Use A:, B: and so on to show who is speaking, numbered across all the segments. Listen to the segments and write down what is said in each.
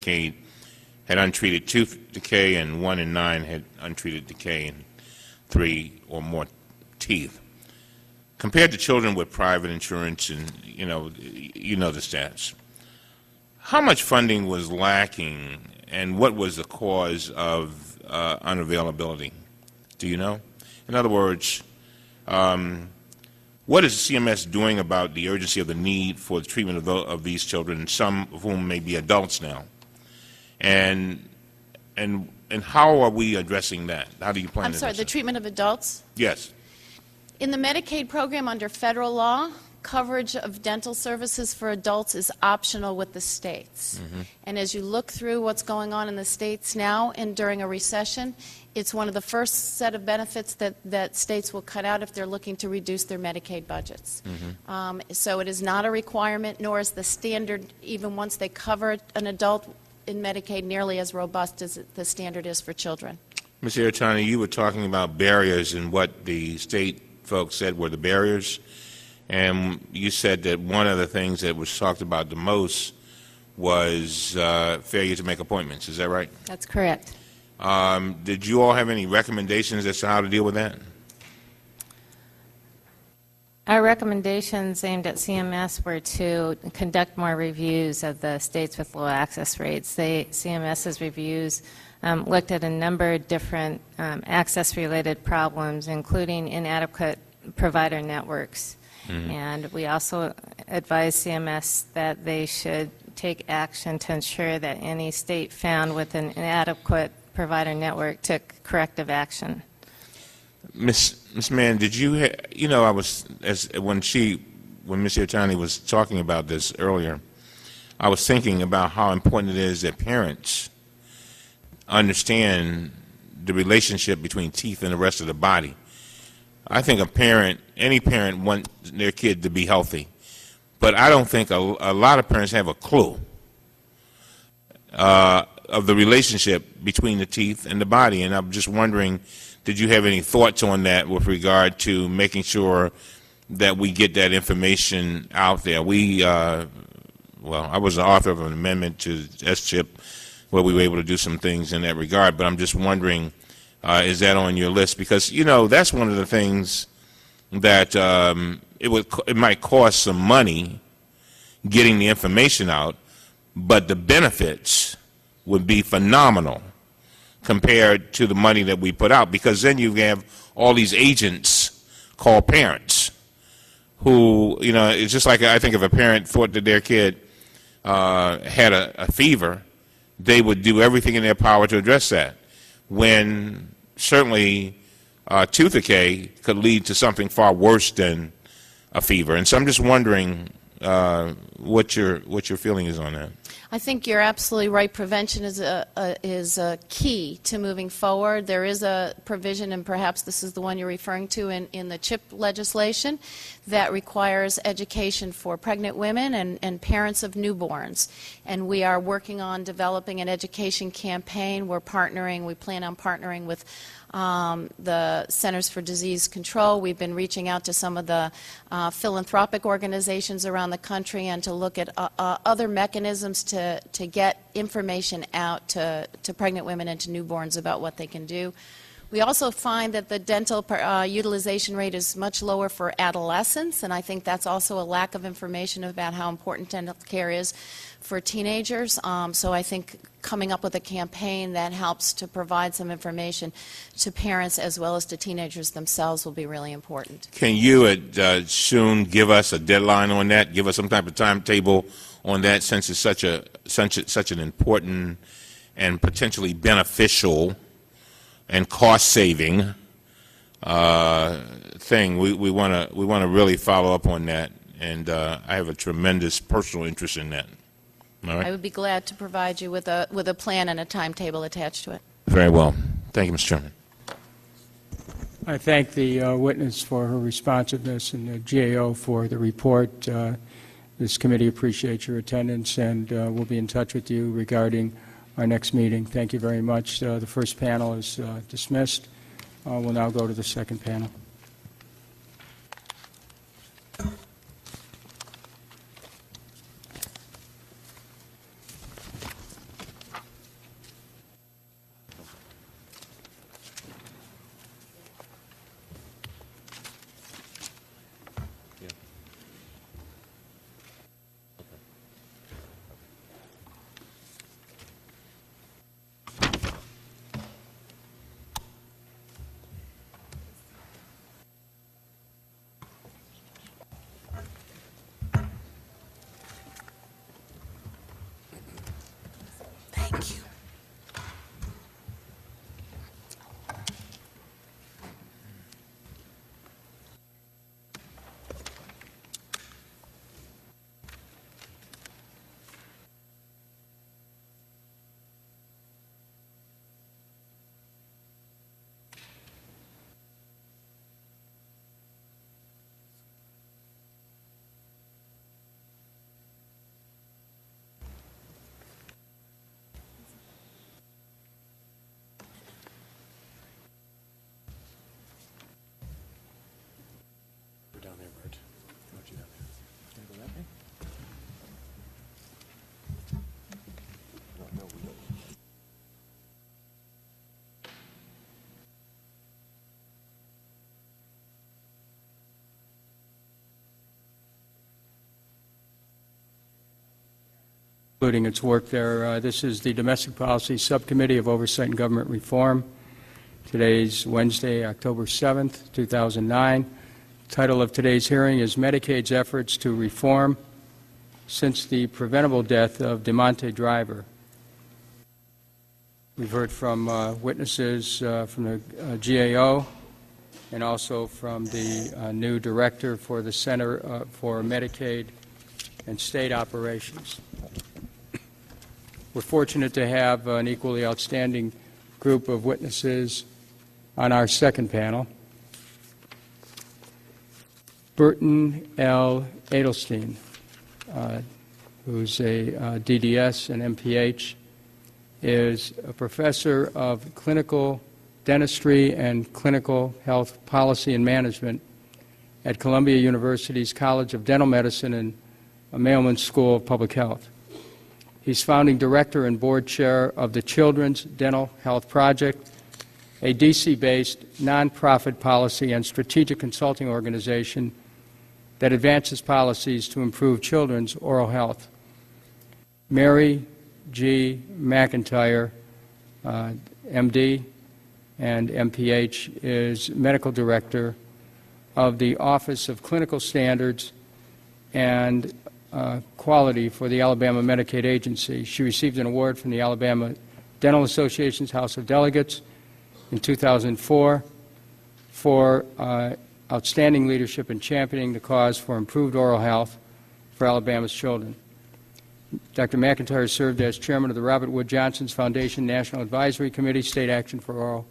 A: Medicaid had untreated tooth decay, and 1 in 9 had untreated decay in 3 or more teeth. Compared to children with private insurance, and you know the stats, how much funding was lacking, and what was the cause of unavailability? Do you know? In other words, what is CMS doing about the urgency of the need for the treatment of these children, some of whom may be adults now? And how are we addressing that? How do you plan to address
B: the
A: that?
B: treatment of adults?
A: Yes.
B: In the Medicaid program under federal law, coverage of dental services for adults is optional with the states. And as you look through what's going on in the states now and during a recession, it's one of the first set of benefits that states will cut out if they're looking to reduce their Medicaid budgets. So it is not a requirement, nor is the standard, even once they cover an adult in Medicaid, nearly as robust as the standard is for children.
A: Ms. Iritani, you were talking about barriers and what the state folks said were the barriers, and you said that one of the things that was talked about the most was failure to make appointments. Is that right?
B: That's correct.
A: Did you all have any recommendations as to how to deal with that?
C: Our recommendations aimed at CMS were to conduct more reviews of the states with low access rates. CMS's reviews looked at a number of different access-related problems, including inadequate provider networks. And we also advised CMS that they should take action to ensure that any state found with an inadequate provider network took corrective action.
A: Ms. Mann, did you, I was, when Ms. Iritani was talking about this earlier, I was thinking about how important it is that parents understand the relationship between teeth and the rest of the body. I think any parent wants their kid to be healthy, but I don't think a lot of parents have a clue of the relationship between the teeth and the body, and I'm just wondering, did you have any thoughts on that with regard to making sure that we get that information out there? I was the author of an amendment to S-CHIP where we were able to do some things in that regard, but I'm just wondering, is that on your list? Because, that's one of the things that it might cost some money getting the information out, but the benefits would be phenomenal compared to the money that we put out, because then you have all these agents called parents who, it's just like, I think if a parent thought that their kid had a fever, they would do everything in their power to address that, when certainly tooth decay could lead to something far worse than a fever. And so I'm just wondering what your feeling is on that.
B: I think you're absolutely right. Prevention is a key to moving forward. There is a provision, and perhaps this is the one you're referring to in the CHIP legislation, that requires education for pregnant women and parents of newborns. And we are working on developing an education campaign. We plan on partnering with the Centers for Disease Control. We've been reaching out to some of the philanthropic organizations around the country and to look at other mechanisms to get information out to pregnant women and to newborns about what they can do. We also find that the dental utilization rate is much lower for adolescents, and I think that's also a lack of information about how important dental care is for teenagers. So I think coming up with a campaign that helps to provide some information to parents as well as to teenagers themselves will be really important.
A: Can you soon give us a deadline on that? Give us some type of timetable on that, since it's such an important and potentially beneficial and cost-saving thing. We want to really follow up on that, and I have a tremendous personal interest in that. All right.
B: I would be glad to provide you with a plan and a timetable attached to it.
A: Very well. Thank you, Mr. Chairman.
D: I thank the witness for her responsiveness and the GAO for the report. This committee appreciates your attendance, and we'll be in touch with you regarding our next meeting. Thank you very much. The first panel is dismissed. We'll now go to the second panel. including its work there. This is the Domestic Policy Subcommittee of Oversight and Government Reform. Today's Wednesday, October 7th, 2009. The title of today's hearing is Medicaid's Efforts to Reform Since the Preventable Death of Deamonte Driver. We've heard from witnesses from the GAO and also from the new director for the Center for Medicaid and State Operations. We're fortunate to have an equally outstanding group of witnesses on our second panel. Burton L. Edelstein, who's a DDS and MPH, is a professor of clinical dentistry and clinical health policy and management at Columbia University's College of Dental Medicine and Mailman School of Public Health. He's founding director and board chair of the Children's Dental Health Project, a DC-based nonprofit policy and strategic consulting organization that advances policies to improve children's oral health. Mary G. McIntyre, MD and MPH, is medical director of the Office of Clinical Standards and Quality for the Alabama Medicaid Agency. She received an award from the Alabama Dental Association's House of Delegates in 2004 for outstanding leadership in championing the cause for improved oral health for Alabama's children. Dr. McIntyre served as chairman of the Robert Wood Johnson's Foundation National Advisory Committee, State Action for Oral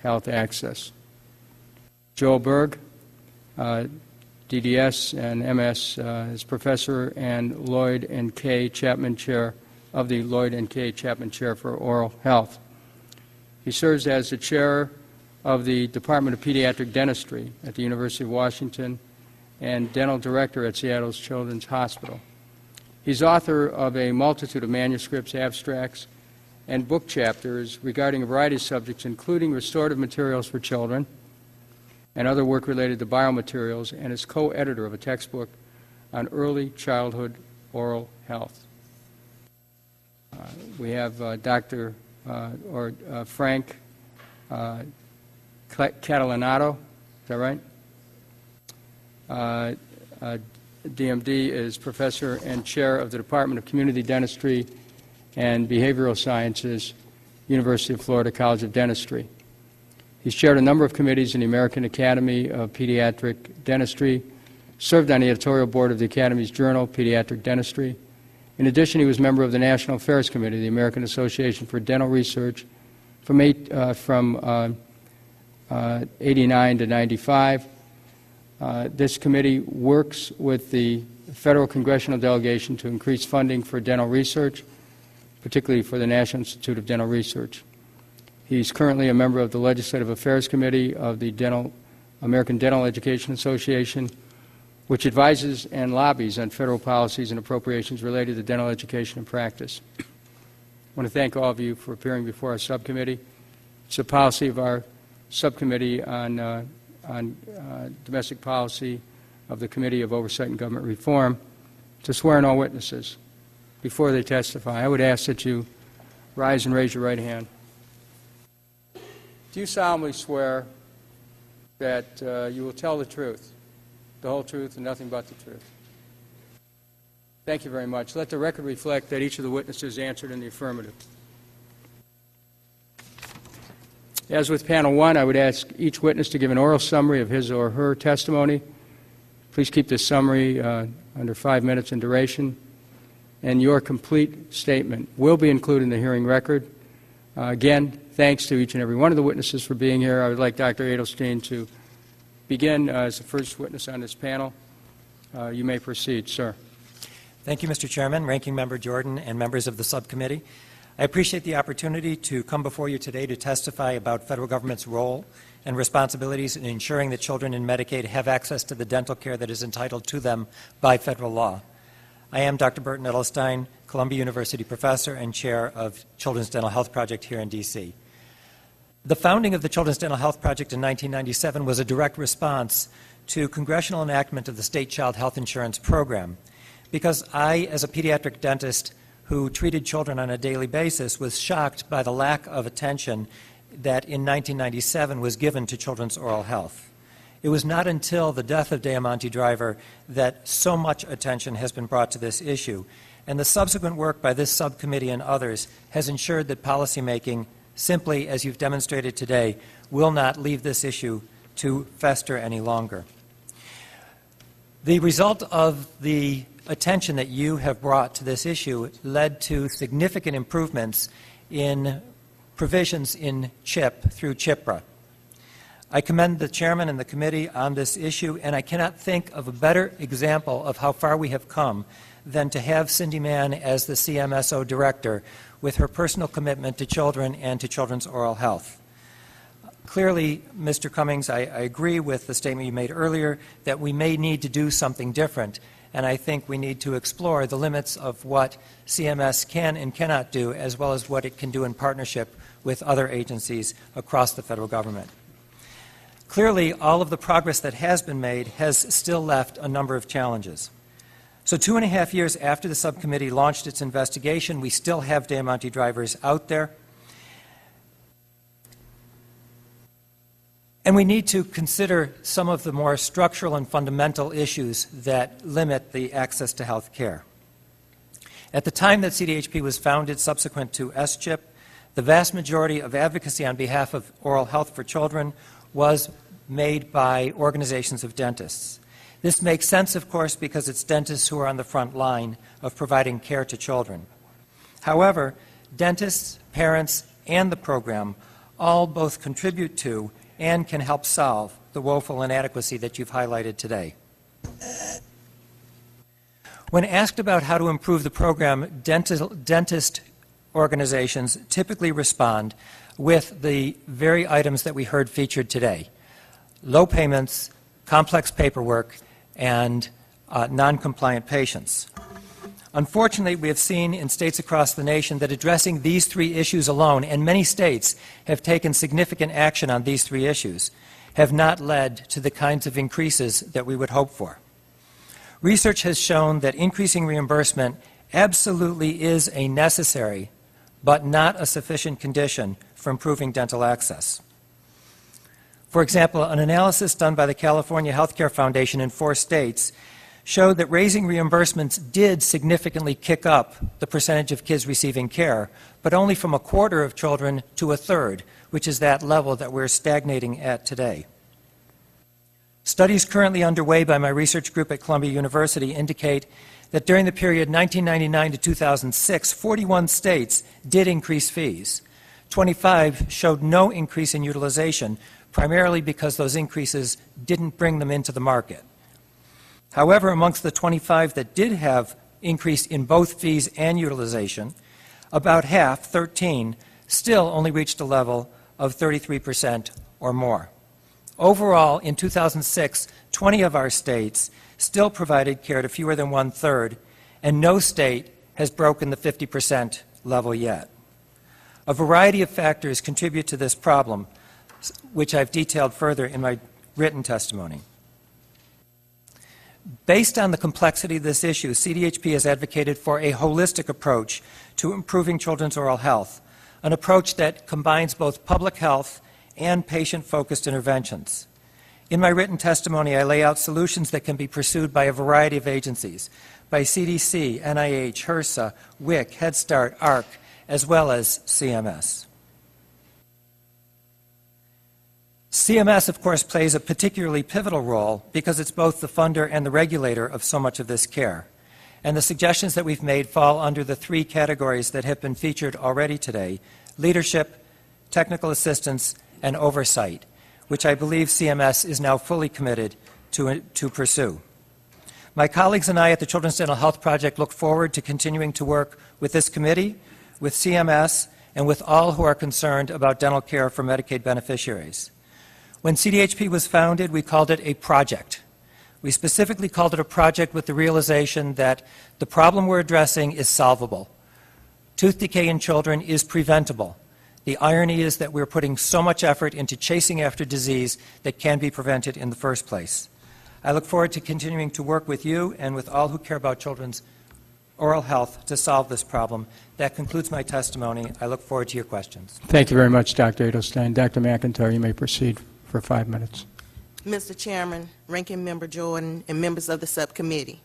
D: Health Access. Joel Berg, DDS and MS, is professor and Lloyd and K. Chapman Chair of the Lloyd and K. Chapman Chair for Oral Health. He serves as the chair of the Department of Pediatric Dentistry at the University of Washington and dental director at Seattle's Children's Hospital. He's author of a multitude of manuscripts, abstracts, and book chapters regarding a variety of subjects, including restorative materials for children and other work related to biomaterials, and is co-editor of a textbook on early childhood oral health. We have Frank Catalanato, is that right? DMD is professor and chair of the Department of Community Dentistry and Behavioral Sciences, University of Florida College of Dentistry. He's chaired a number of committees in the American Academy of Pediatric Dentistry, served on the editorial board of the Academy's journal, Pediatric Dentistry. In addition, he was member of the National Affairs Committee of the American Association for Dental Research from 89 to 95. This committee works with the federal congressional delegation to increase funding for dental research, particularly for the National Institute of Dental Research. He's currently a member of the Legislative Affairs Committee of the American Dental Education Association, which advises and lobbies on federal policies and appropriations related to dental education and practice. I want to thank all of you for appearing before our subcommittee. It's a policy of our subcommittee on domestic policy of the Committee of Oversight and Government Reform to swear in all witnesses before they testify. I would ask that you rise and raise your right hand. Do you solemnly swear that you will tell the truth, the whole truth, and nothing but the truth? Thank you very much. Let the record reflect that each of the witnesses answered in the affirmative. As with panel one, I would ask each witness to give an oral summary of his or her testimony. Please keep this summary under 5 minutes in duration, and your complete statement will be included in the hearing record. Again, thanks to each and every one of the witnesses for being here. I would like Dr. Edelstein to begin as the first witness on this panel. You may proceed, sir.
E: Thank you, Mr. Chairman, Ranking Member Jordan, and members of the subcommittee. I appreciate the opportunity to come before you today to testify about federal government's role and responsibilities in ensuring that children in Medicaid have access to the dental care that is entitled to them by federal law. I am Dr. Burton Edelstein, Columbia University professor and chair of Children's Dental Health Project here in D.C. The founding of the Children's Dental Health Project in 1997 was a direct response to congressional enactment of the state child health insurance program, because I, as a pediatric dentist who treated children on a daily basis, was shocked by the lack of attention that in 1997 was given to children's oral health. It was not until the death of Deamonte driver that so much attention has been brought to this issue, and the subsequent work by this subcommittee and others has ensured that policymaking, simply as you've demonstrated today, will not leave this issue to fester any longer. The result of the attention that you have brought to this issue led to significant improvements in provisions in CHIP through CHIPRA. I commend the chairman and the committee on this issue, and I cannot think of a better example of how far we have come than to have Cindy Mann as the CMSO director with her personal commitment to children and to children's oral health. Clearly, Mr. Cummings, I agree with the statement you made earlier that we may need to do something different, and I think we need to explore the limits of what CMS can and cannot do, as well as what it can do in partnership with other agencies across the federal government. Clearly, all of the progress that has been made has still left a number of challenges. So 2.5 years after the subcommittee launched its investigation, we still have Deamonte drivers out there. And we need to consider some of the more structural and fundamental issues that limit the access to health care. At the time that CDHP was founded, subsequent to SCHIP, the vast majority of advocacy on behalf of oral health for children was made by organizations of dentists. This makes sense, of course, because it's dentists who are on the front line of providing care to children. However, dentists, parents, and the program all both contribute to and can help solve the woeful inadequacy that you've highlighted today. When asked about how to improve the program, dentist organizations typically respond with the very items that we heard featured today: low payments, complex paperwork, and non-compliant patients. Unfortunately, we have seen in states across the nation that addressing these three issues alone, and many states have taken significant action on these three issues, have not led to the kinds of increases that we would hope for. Research has shown that increasing reimbursement absolutely is a necessary but not a sufficient condition for improving dental access. For example, an analysis done by the California Healthcare Foundation in 4 states showed that raising reimbursements did significantly kick up the percentage of kids receiving care, but only from 1/4 of children to 1/3, which is that level that we're stagnating at today. Studies currently underway by my research group at Columbia University indicate that during the period 1999 to 2006, 41 states did increase fees. 25 showed no increase in utilization, primarily because those increases didn't bring them into the market. However, amongst the 25 that did have increase in both fees and utilization, about half, 13, still only reached a level of 33% or more. Overall, in 2006, 20 of our states still provided care to fewer than 1/3, and no state has broken the 50% level yet. A variety of factors contribute to this problem, which I've detailed further in my written testimony. Based on the complexity of this issue, CDHP has advocated for a holistic approach to improving children's oral health, an approach that combines both public health and patient-focused interventions. In my written testimony, I lay out solutions that can be pursued by a variety of agencies, by CDC, NIH, HRSA, WIC, Head Start, ARC, as well as CMS. CMS, of course, plays a particularly pivotal role because it's both the funder and the regulator of so much of this care. And the suggestions that we've made fall under the 3 categories that have been featured already today: leadership, technical assistance, and oversight, which I believe CMS is now fully committed to pursue. My colleagues and I at the Children's Dental Health Project look forward to continuing to work with this committee, with CMS, and with all who are concerned about dental care for Medicaid beneficiaries. When CDHP was founded, we called it a project. We specifically called it a project with the realization that the problem we're addressing is solvable. Tooth decay in children is preventable. The irony is that we're putting so much effort into chasing after disease that can be prevented in the first place. I look forward to continuing to work with you and with all who care about children's oral health to solve this problem. That concludes my testimony. I look forward to your questions.
D: Thank you very much, Dr. Edelstein. Dr. McIntyre, you may proceed for 5 minutes.
F: Mr. Chairman, Ranking Member Jordan, and members of the subcommittee,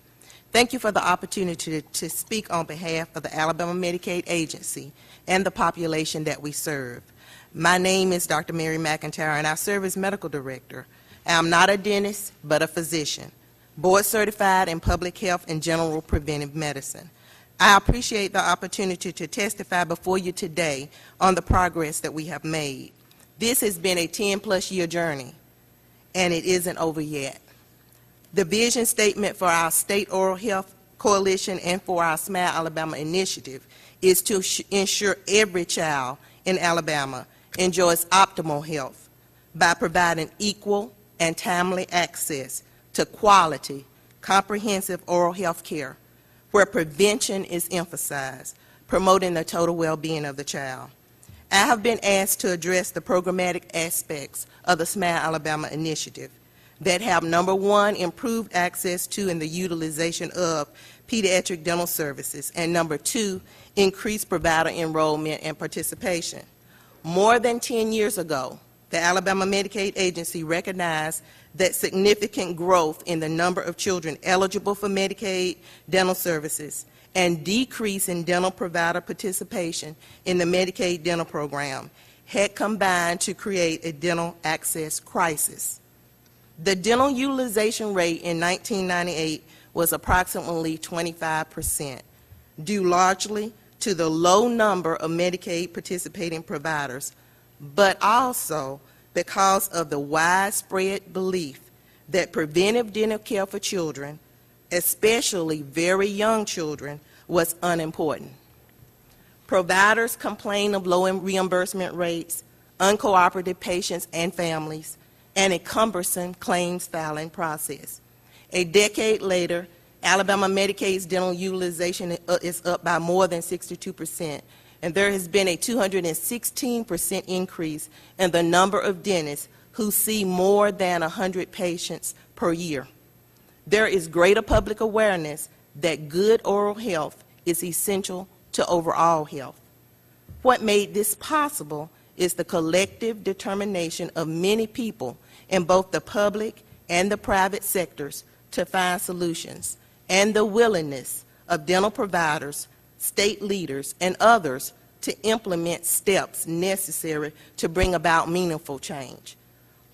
F: thank you for the opportunity to speak on behalf of the Alabama Medicaid Agency and the population that we serve. My name is Dr. Mary McIntyre, and I serve as medical director. I'm not a dentist, but a physician, board certified in public health and general preventive medicine. I appreciate the opportunity to testify before you today on the progress that we have made. This has been a 10-plus year journey, and it isn't over yet. The vision statement for our State Oral Health Coalition and for our Smile Alabama initiative is to ensure every child in Alabama enjoys optimal health by providing equal and timely access to quality, comprehensive oral health care, where prevention is emphasized, promoting the total well-being of the child. I have been asked to address the programmatic aspects of the Smile Alabama initiative that have, number one, improved access to and the utilization of pediatric dental services, and number two, increased provider enrollment and participation. More than 10 years ago, the Alabama Medicaid Agency recognized that significant growth in the number of children eligible for Medicaid dental services and decrease in dental provider participation in the Medicaid dental program had combined to create a dental access crisis. The dental utilization rate in 1998 was approximately 25%, due largely to the low number of Medicaid participating providers, but also because of the widespread belief that preventive dental care for children, especially very young children, was unimportant. Providers complain of low reimbursement rates, uncooperative patients and families, and a cumbersome claims filing process. A decade later, Alabama Medicaid's dental utilization is up by more than 62%, and there has been a 216% increase in the number of dentists who see more than 100 patients per year. There is greater public awareness that good oral health is essential to overall health. What made this possible is the collective determination of many people in both the public and the private sectors to find solutions, and the willingness of dental providers, state leaders, and others to implement steps necessary to bring about meaningful change.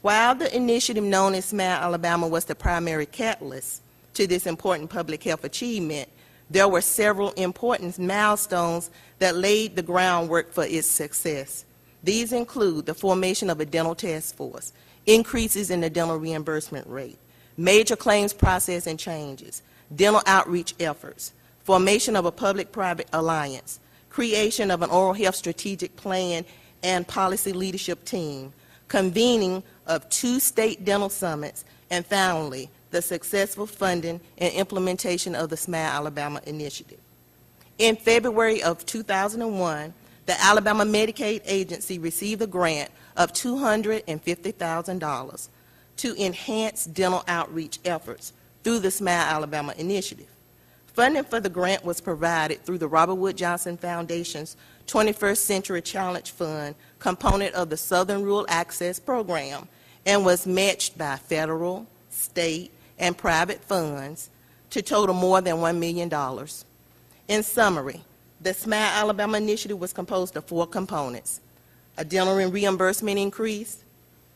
F: While the initiative known as Smile Alabama was the primary catalyst to this important public health achievement, there were several important milestones that laid the groundwork for its success. These include the formation of a dental task force, increases in the dental reimbursement rate, major claims processing changes, dental outreach efforts, formation of a public-private alliance, creation of an oral health strategic plan and policy leadership team, convening of 2 state dental summits, and finally, the successful funding and implementation of the Smile Alabama initiative. In February of 2001, the Alabama Medicaid Agency received a grant of $250,000 to enhance dental outreach efforts through the Smile Alabama initiative. Funding for the grant was provided through the Robert Wood Johnson Foundation's 21st Century Challenge Fund component of the Southern Rural Access Program and was matched by federal, state, and private funds to total more than $1 million. In summary, the Smile Alabama initiative was composed of 4 components: a dental and reimbursement increase,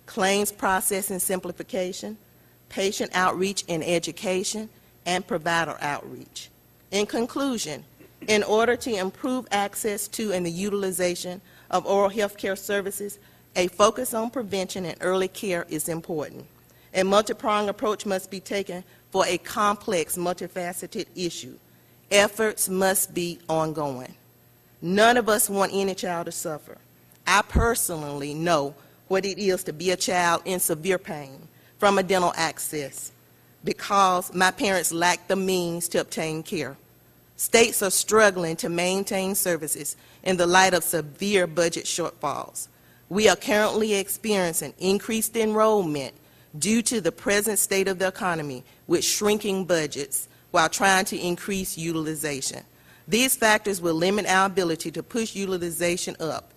F: claims processing simplification, patient outreach and education, and provider outreach. In conclusion, in order to improve access to and the utilization of oral health care services, a focus on prevention and early care is important. A multi-pronged approach must be taken for a complex, multifaceted issue. Efforts must be ongoing. None of us want any child to suffer. I personally know what it is to be a child in severe pain from a dental access because my parents lacked the means to obtain care. States are struggling to maintain services in the light of severe budget shortfalls. We are currently experiencing increased enrollment due to the present state of the economy with shrinking budgets while trying to increase utilization. These factors will limit our ability to push utilization up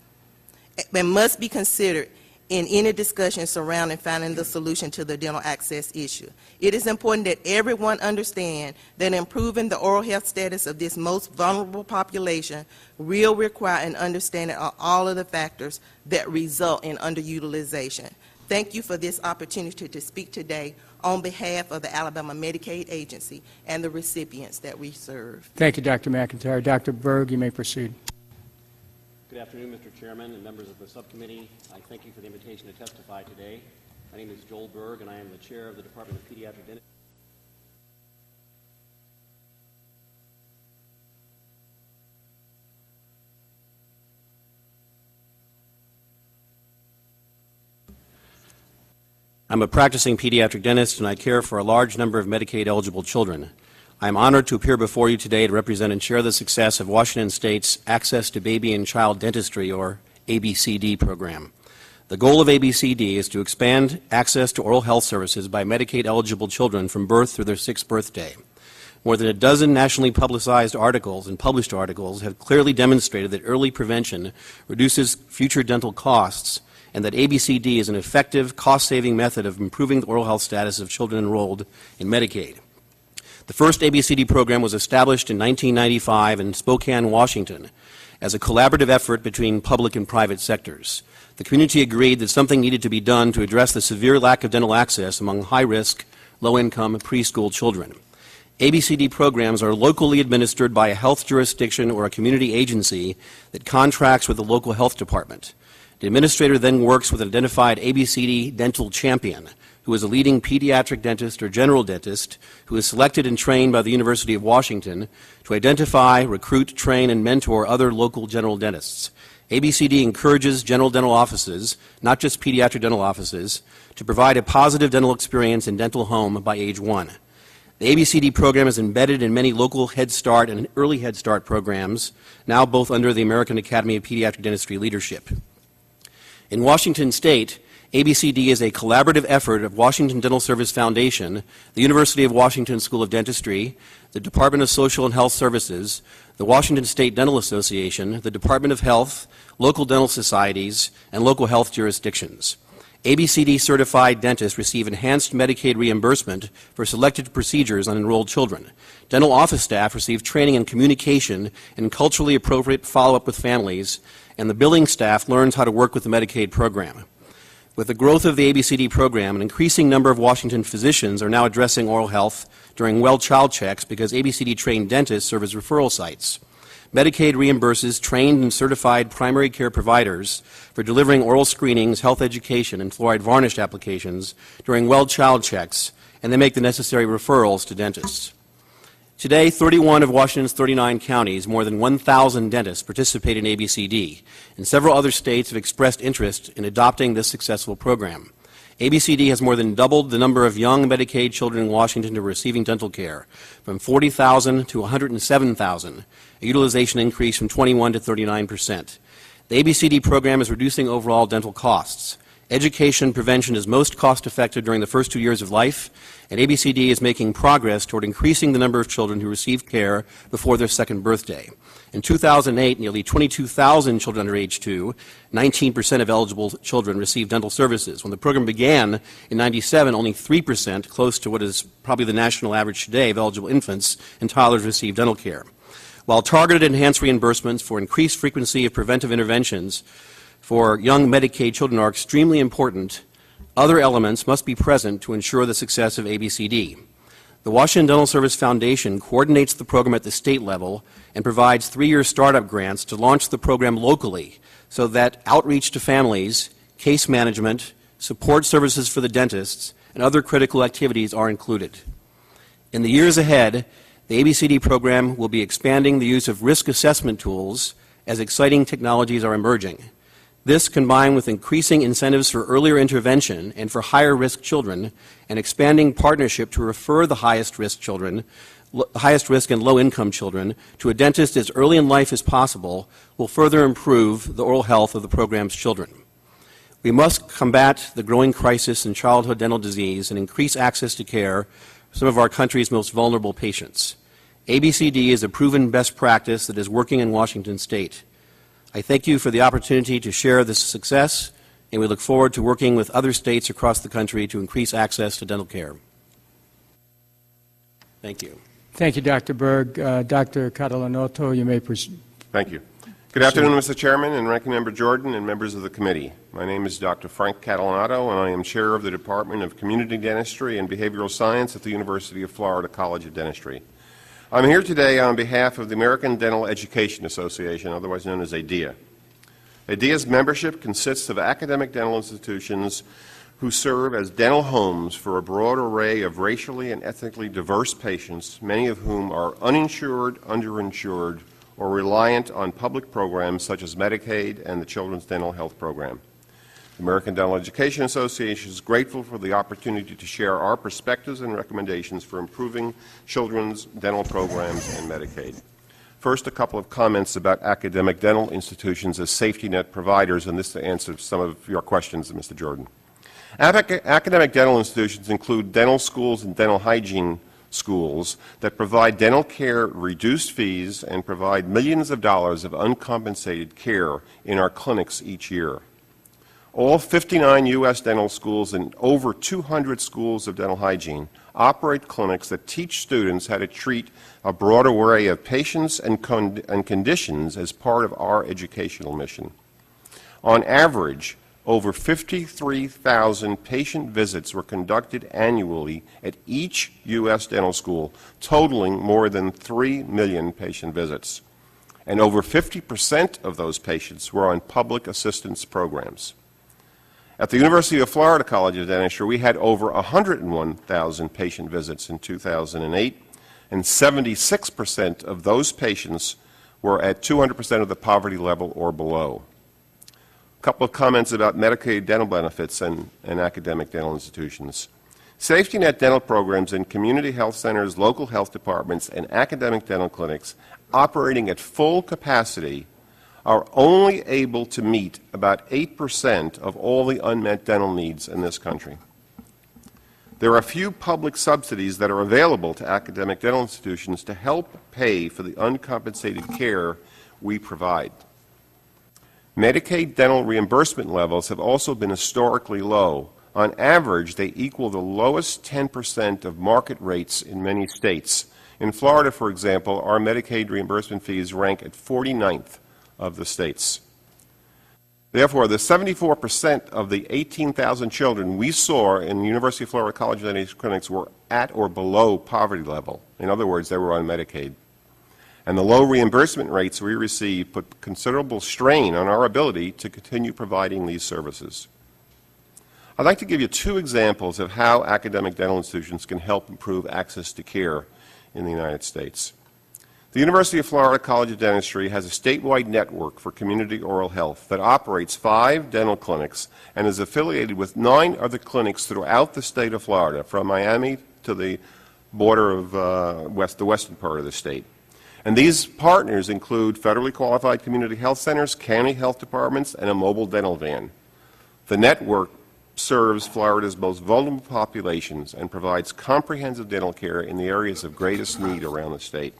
F: and must be considered in any discussion surrounding finding the solution to the dental access issue. It is important that everyone understand that improving the oral health status of this most vulnerable population will require an understanding of all of the factors that result in underutilization. Thank you for this opportunity to speak today on behalf of the Alabama Medicaid Agency and the recipients that we serve.
D: Thank you, Dr. McIntyre. Dr. Berg, you may proceed.
G: Good afternoon, Mr. Chairman and members of the subcommittee. I thank you for the invitation to testify today. My name is Joel Berg, and I am the chair of the Department of Pediatric Dentistry. I'm a practicing pediatric dentist, and I care for a large number of Medicaid-eligible children. I am honored to appear before you today to represent and share the success of Washington State's Access to Baby and Child Dentistry, or ABCD, program. The goal of ABCD is to expand access to oral health services by Medicaid-eligible children from birth through their 6th birthday. More than a dozen nationally publicized articles and published articles have clearly demonstrated that early prevention reduces future dental costs, and that ABCD is an effective, cost-saving method of improving the oral health status of children enrolled in Medicaid. The first ABCD program was established in 1995 in Spokane, Washington, as a collaborative effort between public and private sectors. The community agreed that something needed to be done to address the severe lack of dental access among high-risk, low-income preschool children. ABCD programs are locally administered by a health jurisdiction or a community agency that contracts with the local health department. The administrator then works with an identified ABCD dental champion, who is a leading pediatric dentist or general dentist who is selected and trained by the University of Washington to identify, recruit, train, and mentor other local general dentists. ABCD encourages general dental offices, not just pediatric dental offices, to provide a positive dental experience in dental home by age 1. The ABCD program is embedded in many local Head Start and early Head Start programs, now both under the American Academy of Pediatric Dentistry leadership. In Washington State, ABCD is a collaborative effort of Washington Dental Service Foundation, the University of Washington School of Dentistry, the Department of Social and Health Services, the Washington State Dental Association, the Department of Health, local dental societies, and local health jurisdictions. ABCD certified dentists receive enhanced Medicaid reimbursement for selected procedures on enrolled children. Dental office staff receive training in communication and culturally appropriate follow-up with families, and the billing staff learns how to work with the Medicaid program. With the growth of the ABCD program, an increasing number of Washington physicians are now addressing oral health during well-child checks because ABCD-trained dentists serve as referral sites. Medicaid reimburses trained and certified primary care providers for delivering oral screenings, health education, and fluoride varnish applications during well-child checks, and they make the necessary referrals to dentists. Today, 31 of Washington's 39 counties, more than 1,000 dentists, participate in ABCD, and several other states have expressed interest in adopting this successful program. ABCD has more than doubled the number of young Medicaid children in Washington who are receiving dental care, from 40,000 to 107,000, a utilization increase from 21 to 39%. The ABCD program is reducing overall dental costs. Education prevention is most cost-effective during the first 2 years of life, and ABCD is making progress toward increasing the number of children who receive care before their 2nd birthday. In 2008, nearly 22,000 children under age 2, 19% of eligible children, received dental services. When the program began in '97, only 3%, close to what is probably the national average today, of eligible infants and toddlers received dental care. While targeted enhanced reimbursements for increased frequency of preventive interventions for young Medicaid children are extremely important, other elements must be present to ensure the success of ABCD. The Washington Dental Service Foundation coordinates the program at the state level and provides 3-year startup grants to launch the program locally so that outreach to families, case management, support services for the dentists, and other critical activities are included. In the years ahead, the ABCD program will be expanding the use of risk assessment tools as exciting technologies are emerging. This, combined with increasing incentives for earlier intervention and for higher risk children, and expanding partnership to refer the highest risk and low income children to a dentist as early in life as possible, will further improve the oral health of the program's children. We must combat the growing crisis in childhood dental disease and increase access to care for some of our country's most vulnerable patients. ABCD is a proven best practice that is working in Washington State. I thank you for the opportunity to share this success, and we look forward to working with other states across the country to increase access to dental care. Thank you.
D: Thank you, Dr. Berg. Dr. Catalanotto, you may proceed.
H: Thank you. Good afternoon, Mr. Chairman and Ranking Member Jordan and members of the committee. My name is Dr. Frank Catalanato, and I am Chair of the Department of Community Dentistry and Behavioral Science at the University of Florida College of Dentistry. I'm here today on behalf of the American Dental Education Association, otherwise known as ADEA. ADEA's membership consists of academic dental institutions who serve as dental homes for a broad array of racially and ethnically diverse patients, many of whom are uninsured, underinsured, or reliant on public programs such as Medicaid and the Children's Dental Health Program. The American Dental Education Association is grateful for the opportunity to share our perspectives and recommendations for improving children's dental programs and Medicaid. First, a couple of comments about academic dental institutions as safety net providers, and this to answer some of your questions, Mr. Jordan. Academic dental institutions include dental schools and dental hygiene schools that provide dental care at reduced fees and provide millions of dollars of uncompensated care in our clinics each year. All 59 U.S. dental schools and over 200 schools of dental hygiene operate clinics that teach students how to treat a broad array of patients and conditions as part of our educational mission. On average, over 53,000 patient visits were conducted annually at each U.S. dental school, totaling more than 3 million patient visits. And over 50% of those patients were on public assistance programs. At the University of Florida College of Dentistry, we had over 101,000 patient visits in 2008, and 76% of those patients were at 200% of the poverty level or below. A couple of comments about Medicaid dental benefits and academic dental institutions. Safety net dental programs in community health centers, local health departments, and academic dental clinics operating at full capacity are only able to meet about 8% of all the unmet dental needs in this country. There are a few public subsidies that are available to academic dental institutions to help pay for the uncompensated care we provide. Medicaid dental reimbursement levels have also been historically low. On average, they equal the lowest 10% of market rates in many states. In Florida, for example, our Medicaid reimbursement fees rank at 49th of the states. Therefore, the 74% of the 18,000 children we saw in the University of Florida College of Dentistry clinics were at or below poverty level. In other words, they were on Medicaid. And the low reimbursement rates we receive put considerable strain on our ability to continue providing these services. I'd like to give you two examples of how academic dental institutions can help improve access to care in the United States. The University of Florida College of Dentistry has a statewide network for community oral health that operates 5 dental clinics and is affiliated with 9 other clinics throughout the state of Florida, from Miami to the border of the western part of the state. And these partners include federally qualified community health centers, county health departments, and a mobile dental van. The network serves Florida's most vulnerable populations and provides comprehensive dental care in the areas of greatest need around the state.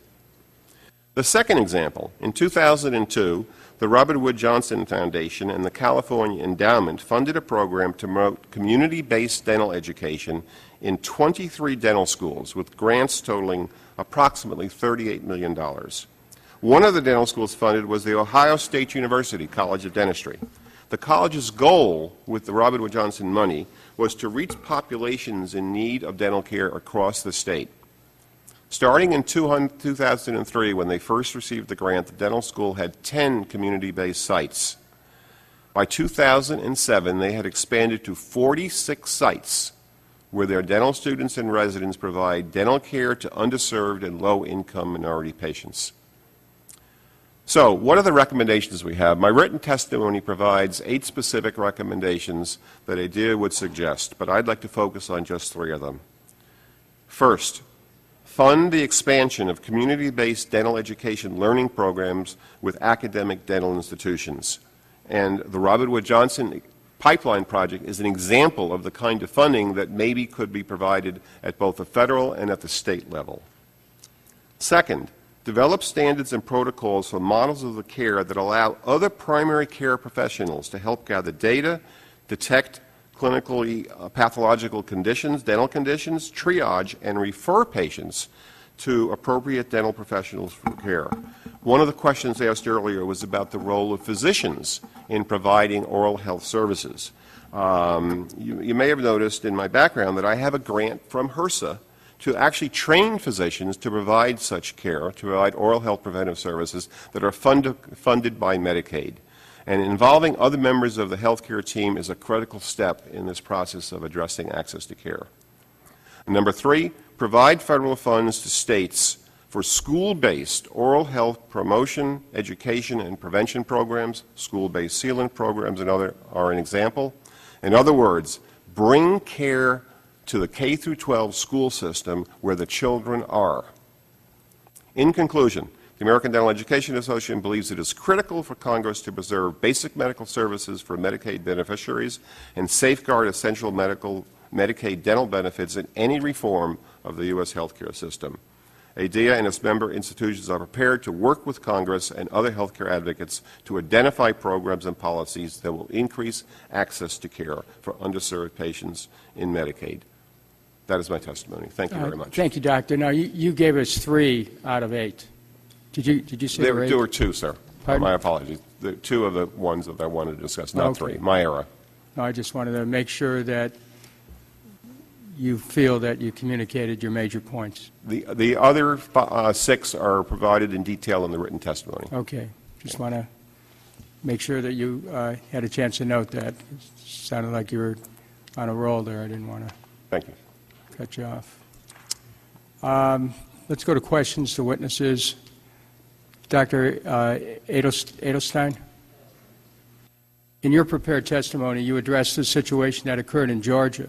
H: The second example, in 2002, the Robert Wood Johnson Foundation and the California Endowment funded a program to promote community-based dental education in 23 dental schools, with grants totaling approximately $38 million. One of the dental schools funded was the Ohio State University College of Dentistry. The college's goal with the Robert Wood Johnson money was to reach populations in need of dental care across the state. Starting in 2003, when they first received the grant, the dental school had 10 community-based sites. By 2007, they had expanded to 46 sites where their dental students and residents provide dental care to underserved and low-income minority patients. So, what are the recommendations we have? My written testimony provides 8 specific recommendations that ADEA would suggest, but I'd like to focus on just 3 of them. First, fund the expansion of community-based dental education learning programs with academic dental institutions. And the Robert Wood Johnson Pipeline Project is an example of the kind of funding that maybe could be provided at both the federal and at the state level. Second, develop standards and protocols for models of the care that allow other primary care professionals to help gather data, detect clinically pathological conditions, dental conditions, triage, and refer patients to appropriate dental professionals for care. One of the questions asked earlier was about the role of physicians in providing oral health services. You may have noticed in my background that I have a grant from HRSA to actually train physicians to provide such care, to provide oral health preventive services that are funded by Medicaid. And involving other members of the healthcare team is a critical step in this process of addressing access to care. Number three, provide federal funds to states for school-based oral health promotion, education, and prevention programs. School-based sealant programs are an example. In other words, bring care to the K through 12 school system where the children are. In conclusion, the American Dental Education Association believes it is critical for Congress to preserve basic medical services for Medicaid beneficiaries and safeguard essential Medicaid dental benefits in any reform of the U.S. healthcare system. ADEA and its member institutions are prepared to work with Congress and other healthcare advocates to identify programs and policies that will increase access to care for underserved patients in Medicaid. That is my testimony. Thank you very much.
D: Thank you, Doctor. Now, you gave us 3 out of 8. Did you say
H: There were 2, sir.
D: Pardon?
H: My apologies. 2 of the ones that I wanted to discuss, not
D: Okay.
H: 3. My error.
D: No, I just wanted to make sure that you feel that you communicated your major points.
H: The other 6 are provided in detail in the written testimony.
D: Okay. Just want to make sure that you had a chance to note that. It sounded like you were on a roll there. I didn't want to
H: Thank you.
D: cut you off. Let's go to questions to witnesses. Dr. Edelstein, in your prepared testimony, you addressed the situation that occurred in Georgia,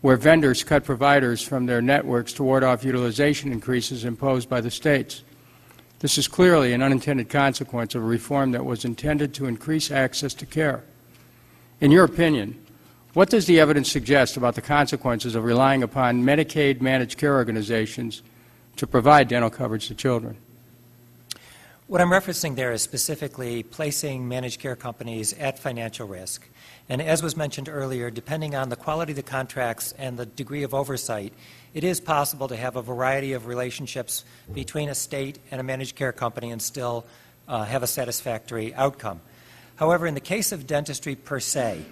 D: where vendors cut providers from their networks to ward off utilization increases imposed by the states. This is clearly an unintended consequence of a reform that was intended to increase access to care. In your opinion, what does the evidence suggest about the consequences of relying upon Medicaid managed care organizations to provide dental coverage to children?
E: What I'm referencing there is specifically placing managed care companies at financial risk. And as was mentioned earlier, depending on the quality of the contracts and the degree of oversight, it is possible to have a variety of relationships between a state and a managed care company and still have a satisfactory outcome. However, in the case of dentistry per se,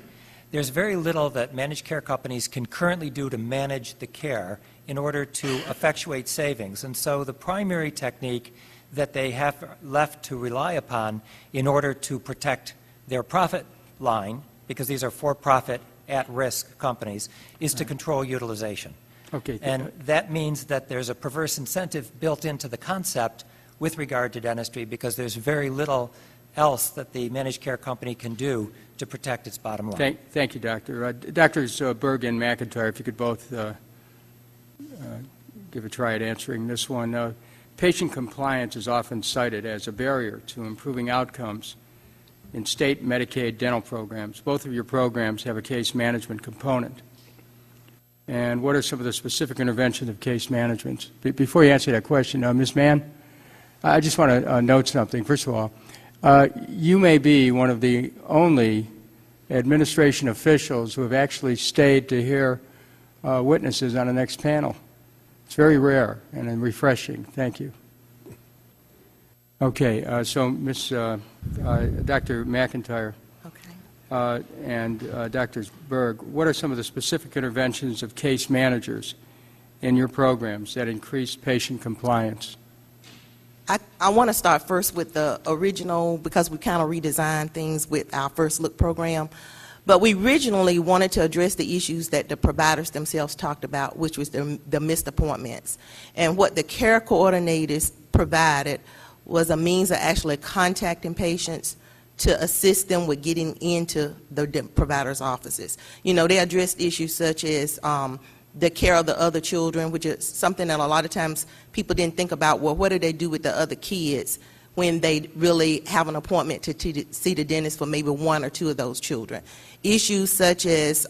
E: there's very little that managed care companies can currently do to manage the care in order to effectuate savings. And so the primary technique that they have left to rely upon in order to protect their profit line, because these are for-profit, at-risk companies, is to control utilization.
D: Okay.
E: And that means that there's a perverse incentive built into the concept with regard to dentistry, because there's very little else that the managed care company can do to protect its bottom line.
D: Thank you, Doctor. Doctors Berg and McIntyre, if you could both give a try at answering this one. Patient compliance is often cited as a barrier to improving outcomes in state Medicaid dental programs. Both of your programs have a case management component. And what are some of the specific interventions of case management? Before you answer that question, Ms. Mann, I just want to note something. First of all, you may be one of the only administration officials who have actually stayed to hear witnesses on the next panel. It's very rare and refreshing. Thank you. Okay, so Dr. McIntyre and Dr. Berg, what are some of the specific interventions of case managers in your programs that increase patient compliance?
F: I want to start first with the original, because we kind of redesigned things with our First Look program. But we originally wanted to address the issues that the providers themselves talked about, which was the missed appointments. And what the care coordinators provided was a means of actually contacting patients to assist them with getting into the providers' offices. You know, they addressed issues such as the care of the other children, which is something that a lot of times people didn't think about. Well, what do they do with the other kids when they really have an appointment to see the dentist for maybe 1 or 2 of those children? Issues such as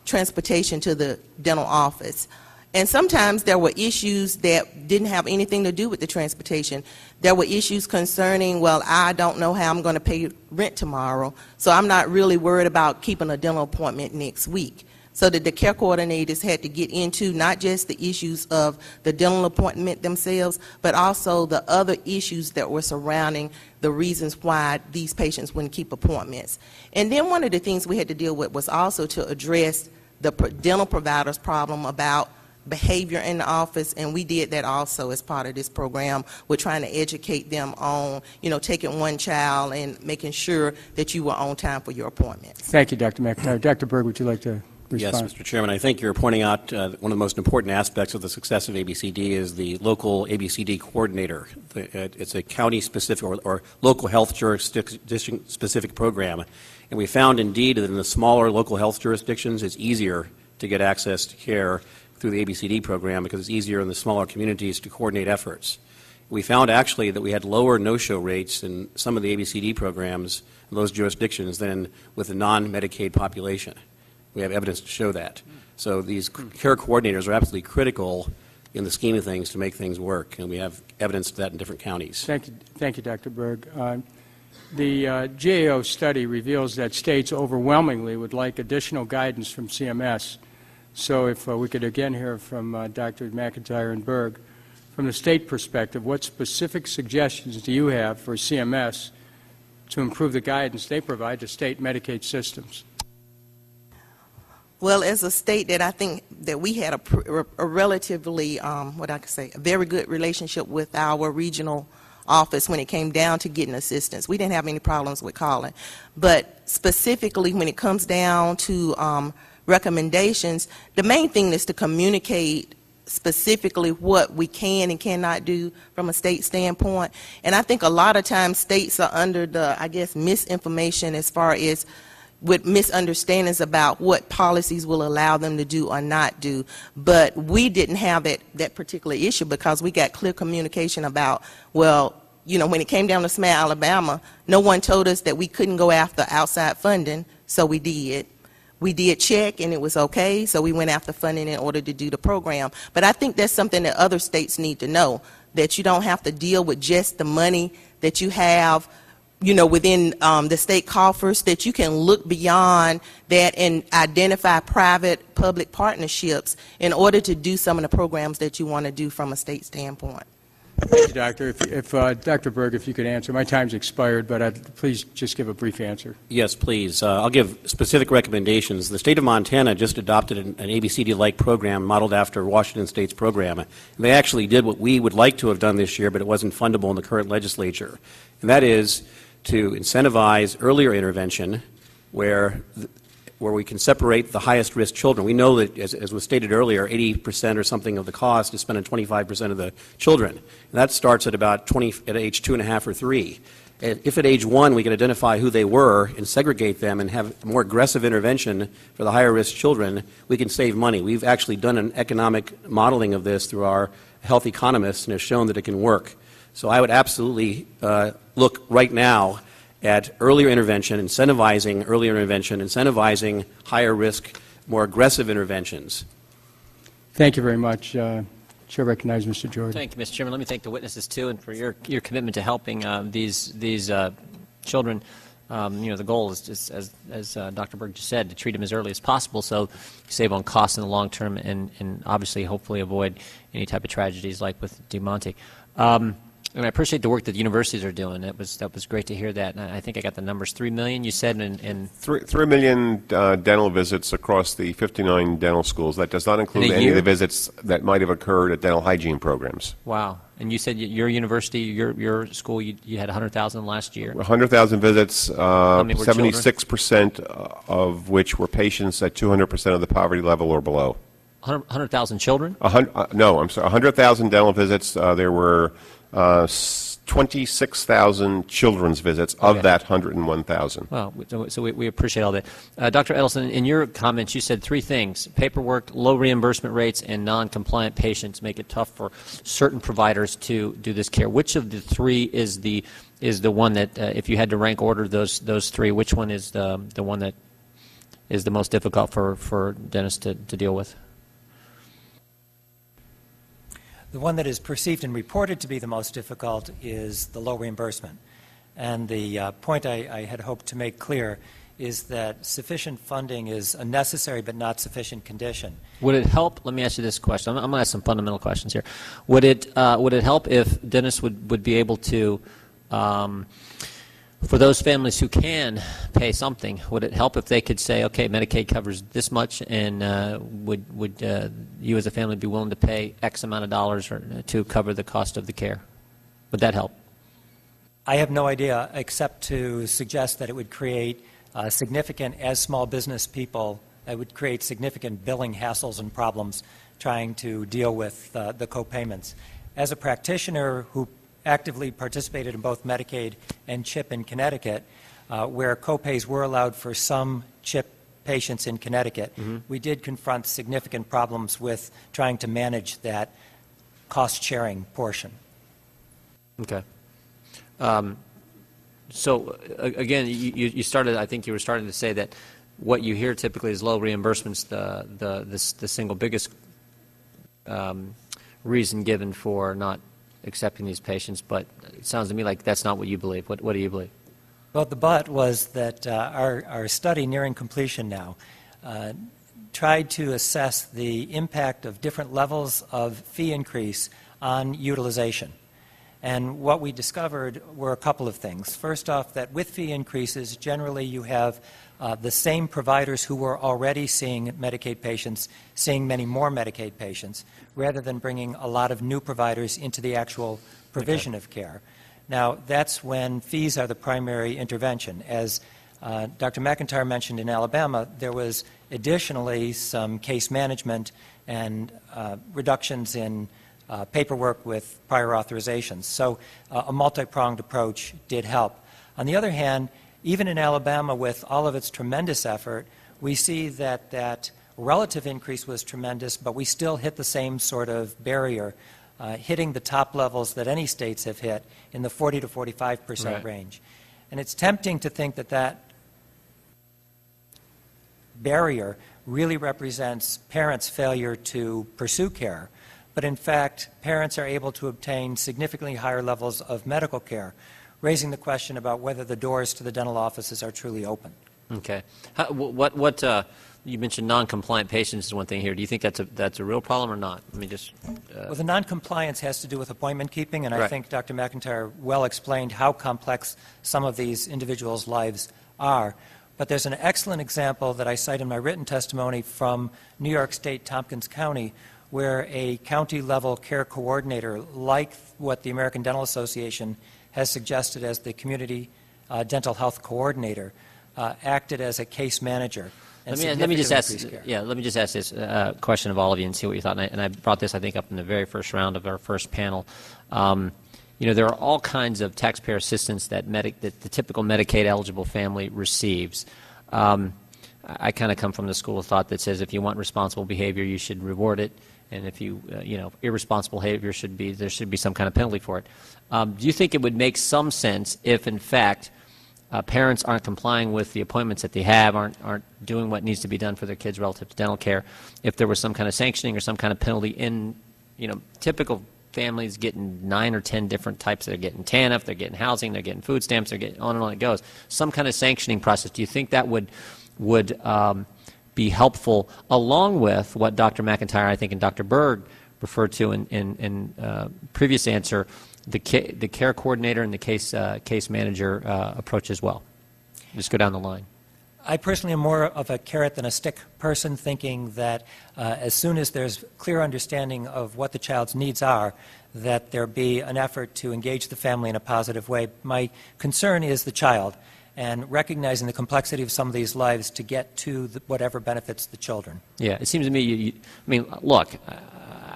F: transportation to the dental office, And sometimes there were issues that didn't have anything to do with the transportation. There were issues concerning, well, I don't know how I'm going to pay rent tomorrow, so I'm not really worried about keeping a dental appointment next week. So that the care coordinators had to get into not just the issues of the dental appointment themselves, but also the other issues that were surrounding the reasons why these patients wouldn't keep appointments. And then one of the things we had to deal with was also to address the dental providers' problem about behavior in the office, and we did that also as part of this program. We're trying to educate them on, taking one child and making sure that you were on time for your appointments.
D: Thank you, Dr. McIntyre. Dr. Berg, would you like to respond?
G: Yes, Mr. Chairman. I think you're pointing out one of the most important aspects of the success of ABCD is the local ABCD coordinator. It's a county-specific or local health jurisdiction-specific program. And we found, indeed, that in the smaller local health jurisdictions, it's easier to get access to care through the ABCD program because it's easier in the smaller communities to coordinate efforts. We found actually that we had lower no-show rates in some of the ABCD programs in those jurisdictions than with the non-Medicaid population. We have evidence to show that. So these care coordinators are absolutely critical in the scheme of things to make things work, and we have evidence of that in different counties.
D: Thank you, Dr. Berg. The GAO study reveals that states overwhelmingly would like additional guidance from CMS. So if we could again hear from Dr. McIntyre and Berg, from the state perspective, what specific suggestions do you have for CMS to improve the guidance they provide to state Medicaid systems?
F: Well, as a state that I think that we had a relatively, a very good relationship with our regional office when it came down to getting assistance. We didn't have any problems with calling. But specifically when it comes down to recommendations, the main thing is to communicate specifically what we can and cannot do from a state standpoint. And I think a lot of times states are under the, misinformation as far as with misunderstandings about what policies will allow them to do or not do. But we didn't have that particular issue because we got clear communication about, well, when it came down to SMAT Alabama, no one told us that we couldn't go after outside funding, so we did. We did check and it was okay, so we went after funding in order to do the program. But I think that's something that other states need to know, that you don't have to deal with just the money that you have, within the state coffers, that you can look beyond that and identify private-public partnerships in order to do some of the programs that you want to do from a state standpoint.
D: Thank you, Doctor. If Dr. Berg, if you could answer. My time's expired, but please just give a brief answer.
G: Yes, please. I'll give specific recommendations. The state of Montana just adopted an ABCD-like program modeled after Washington State's program. And they actually did what we would like to have done this year, but it wasn't fundable in the current legislature. And that is to incentivize earlier intervention where we can separate the highest risk children. We know that, as was stated earlier, 80% or something of the cost is spent on 25% of the children. And that starts at about at age 2.5 or 3. And if at age 1 we can identify who they were and segregate them and have more aggressive intervention for the higher risk children, we can save money. We've actually done an economic modeling of this through our health economists and have shown that it can work. So I would absolutely look right now at earlier intervention, incentivizing earlier intervention, incentivizing higher risk, more aggressive interventions.
D: Thank you very much. Chair recognizes Mr. Jordan.
I: Thank you, Mr. Chairman. Let me thank the witnesses, too, and for your commitment to helping these children. The goal is, just, as Dr. Berg just said, to treat them as early as possible so you save on costs in the long term and obviously hopefully avoid any type of tragedies like with Deamonte. And I appreciate the work that the universities are doing. That was great to hear that. And I think I got the numbers. 3 million, you said, in
H: 3 million dental visits across the 59 dental schools. That does not include any of the visits that might have occurred at dental hygiene programs.
I: Wow. And you said your university, your school, you had 100,000 last year.
H: 100,000 visits, 76% of which were patients at 200% of the poverty level or below.
I: 100,000 children?
H: No, I'm sorry. 100,000 dental visits. There were 26,000 children's visits of that 101,000.
I: Well, so we appreciate all that. Dr. Edelson, in your comments, you said 3 things: paperwork, low reimbursement rates, and non-compliant patients make it tough for certain providers to do this care. Which of the 3 is the one that, if you had to rank order those 3, which one is the one that is the most difficult for dentists to deal with?
E: The one that is perceived and reported to be the most difficult is the low reimbursement. And the point I had hoped to make clear is that sufficient funding is a necessary but not sufficient condition.
I: Would it help? Let me ask you this question. I'm going to ask some fundamental questions here. Would it help if dentists would be able to, for those families who can pay something, would it help if they could say, okay, Medicaid covers this much, and would you as a family be willing to pay X amount of dollars to cover the cost of the care? Would that help?
E: I have no idea except to suggest that it would create significant, as small business people, it would create significant billing hassles and problems trying to deal with the co-payments. As a practitioner who actively participated in both Medicaid and CHIP in Connecticut, where co-pays were allowed for some CHIP patients in Connecticut, we did confront significant problems with trying to manage that cost-sharing portion.
I: Okay. So again, you started. I think you were starting to say that what you hear typically is low reimbursements, the single biggest reason given for not accepting these patients. But it sounds to me like that's not what you believe. What do you believe?
E: Well, the but was that our study, nearing completion now, tried to assess the impact of different levels of fee increase on utilization. And what we discovered were a couple of things. First off, that with fee increases, generally you have the same providers who were already seeing Medicaid patients seeing many more Medicaid patients, rather than bringing a lot of new providers into the actual provision of care. Now, that's when fees are the primary intervention. As Dr. McIntyre mentioned, in Alabama, there was additionally some case management and reductions in paperwork with prior authorizations. So a multi-pronged approach did help. On the other hand, even in Alabama, with all of its tremendous effort, we see that that relative increase was tremendous, but we still hit the same sort of barrier, hitting the top levels that any states have hit in the 40 to 45% range. And it's tempting to think that that barrier really represents parents' failure to pursue care. But in fact, parents are able to obtain significantly higher levels of medical care, raising the question about whether the doors to the dental offices are truly open.
I: Okay. You mentioned non-compliant patients is one thing here. Do you think that's a real problem or not? Let me just.
E: Well, the non-compliance has to do with appointment keeping, and I think Dr. McIntyre well explained how complex some of these individuals' lives are. But there's an excellent example that I cite in my written testimony from New York State, Tompkins County, where a county-level care coordinator, like what the American Dental Association has suggested as the community dental health coordinator, acted as a case manager.
I: Let me just ask this question of all of you and see what you thought. And I brought this, I think, up in the very first round of our first panel. There are all kinds of taxpayer assistance that the typical Medicaid-eligible family receives. I kind of come from the school of thought that says if you want responsible behavior, you should reward it. And if irresponsible behavior there should be some kind of penalty for it. Do you think it would make some sense if, in fact, parents aren't complying with the appointments that they have, aren't doing what needs to be done for their kids relative to dental care, if there was some kind of sanctioning or some kind of penalty in, typical families getting 9 or 10 different types. They're getting TANF, they're getting housing, they're getting food stamps, they're getting on and on it goes. Some kind of sanctioning process. Do you think that would be helpful, along with what Dr. McIntyre, I think, and Dr. Berg referred to in previous answer, the care coordinator and the case manager approach as well? Just go down the line.
E: I personally am more of a carrot than a stick person, thinking that as soon as there's clear understanding of what the child's needs are, that there be an effort to engage the family in a positive way. My concern is the child, and recognizing the complexity of some of these lives to get to whatever benefits the children.
I: Yeah, it seems to me, look,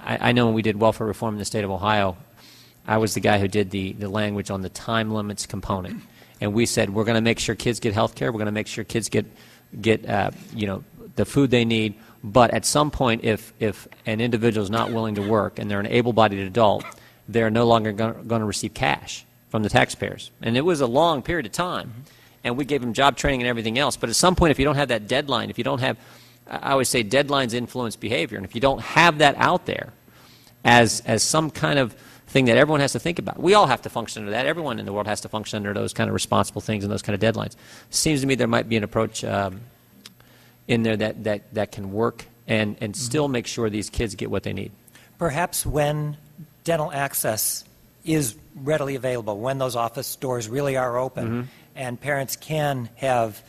I: I know when we did welfare reform in the state of Ohio, I was the guy who did the language on the time limits component. And we said, we're going to make sure kids get health care, we're going to make sure kids get the food they need, but at some point, if an individual is not willing to work and they're an able-bodied adult, they're no longer going to receive cash from the taxpayers. And it was a long period of time. And we gave them job training and everything else. But at some point, if you don't have that deadline, if you don't have, I always say deadlines influence behavior. And if you don't have that out there, as some kind of thing that everyone has to think about. We all have to function under that. Everyone in the world has to function under those kind of responsible things and those kind of deadlines. Seems to me there might be an approach in there that can work and still make sure these kids get what they need.
E: Perhaps when dental access is readily available, when those office doors really are open, and parents can have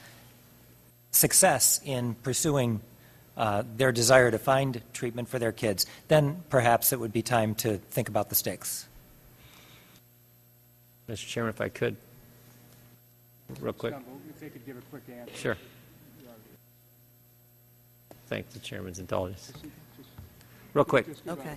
E: success in pursuing their desire to find treatment for their kids, then perhaps it would be time to think about the stakes.
I: Mr. Chairman, if I could, real quick.
D: If they could give a quick answer.
I: Sure. Thank the Chairman's indulgence. Real quick.
F: Okay.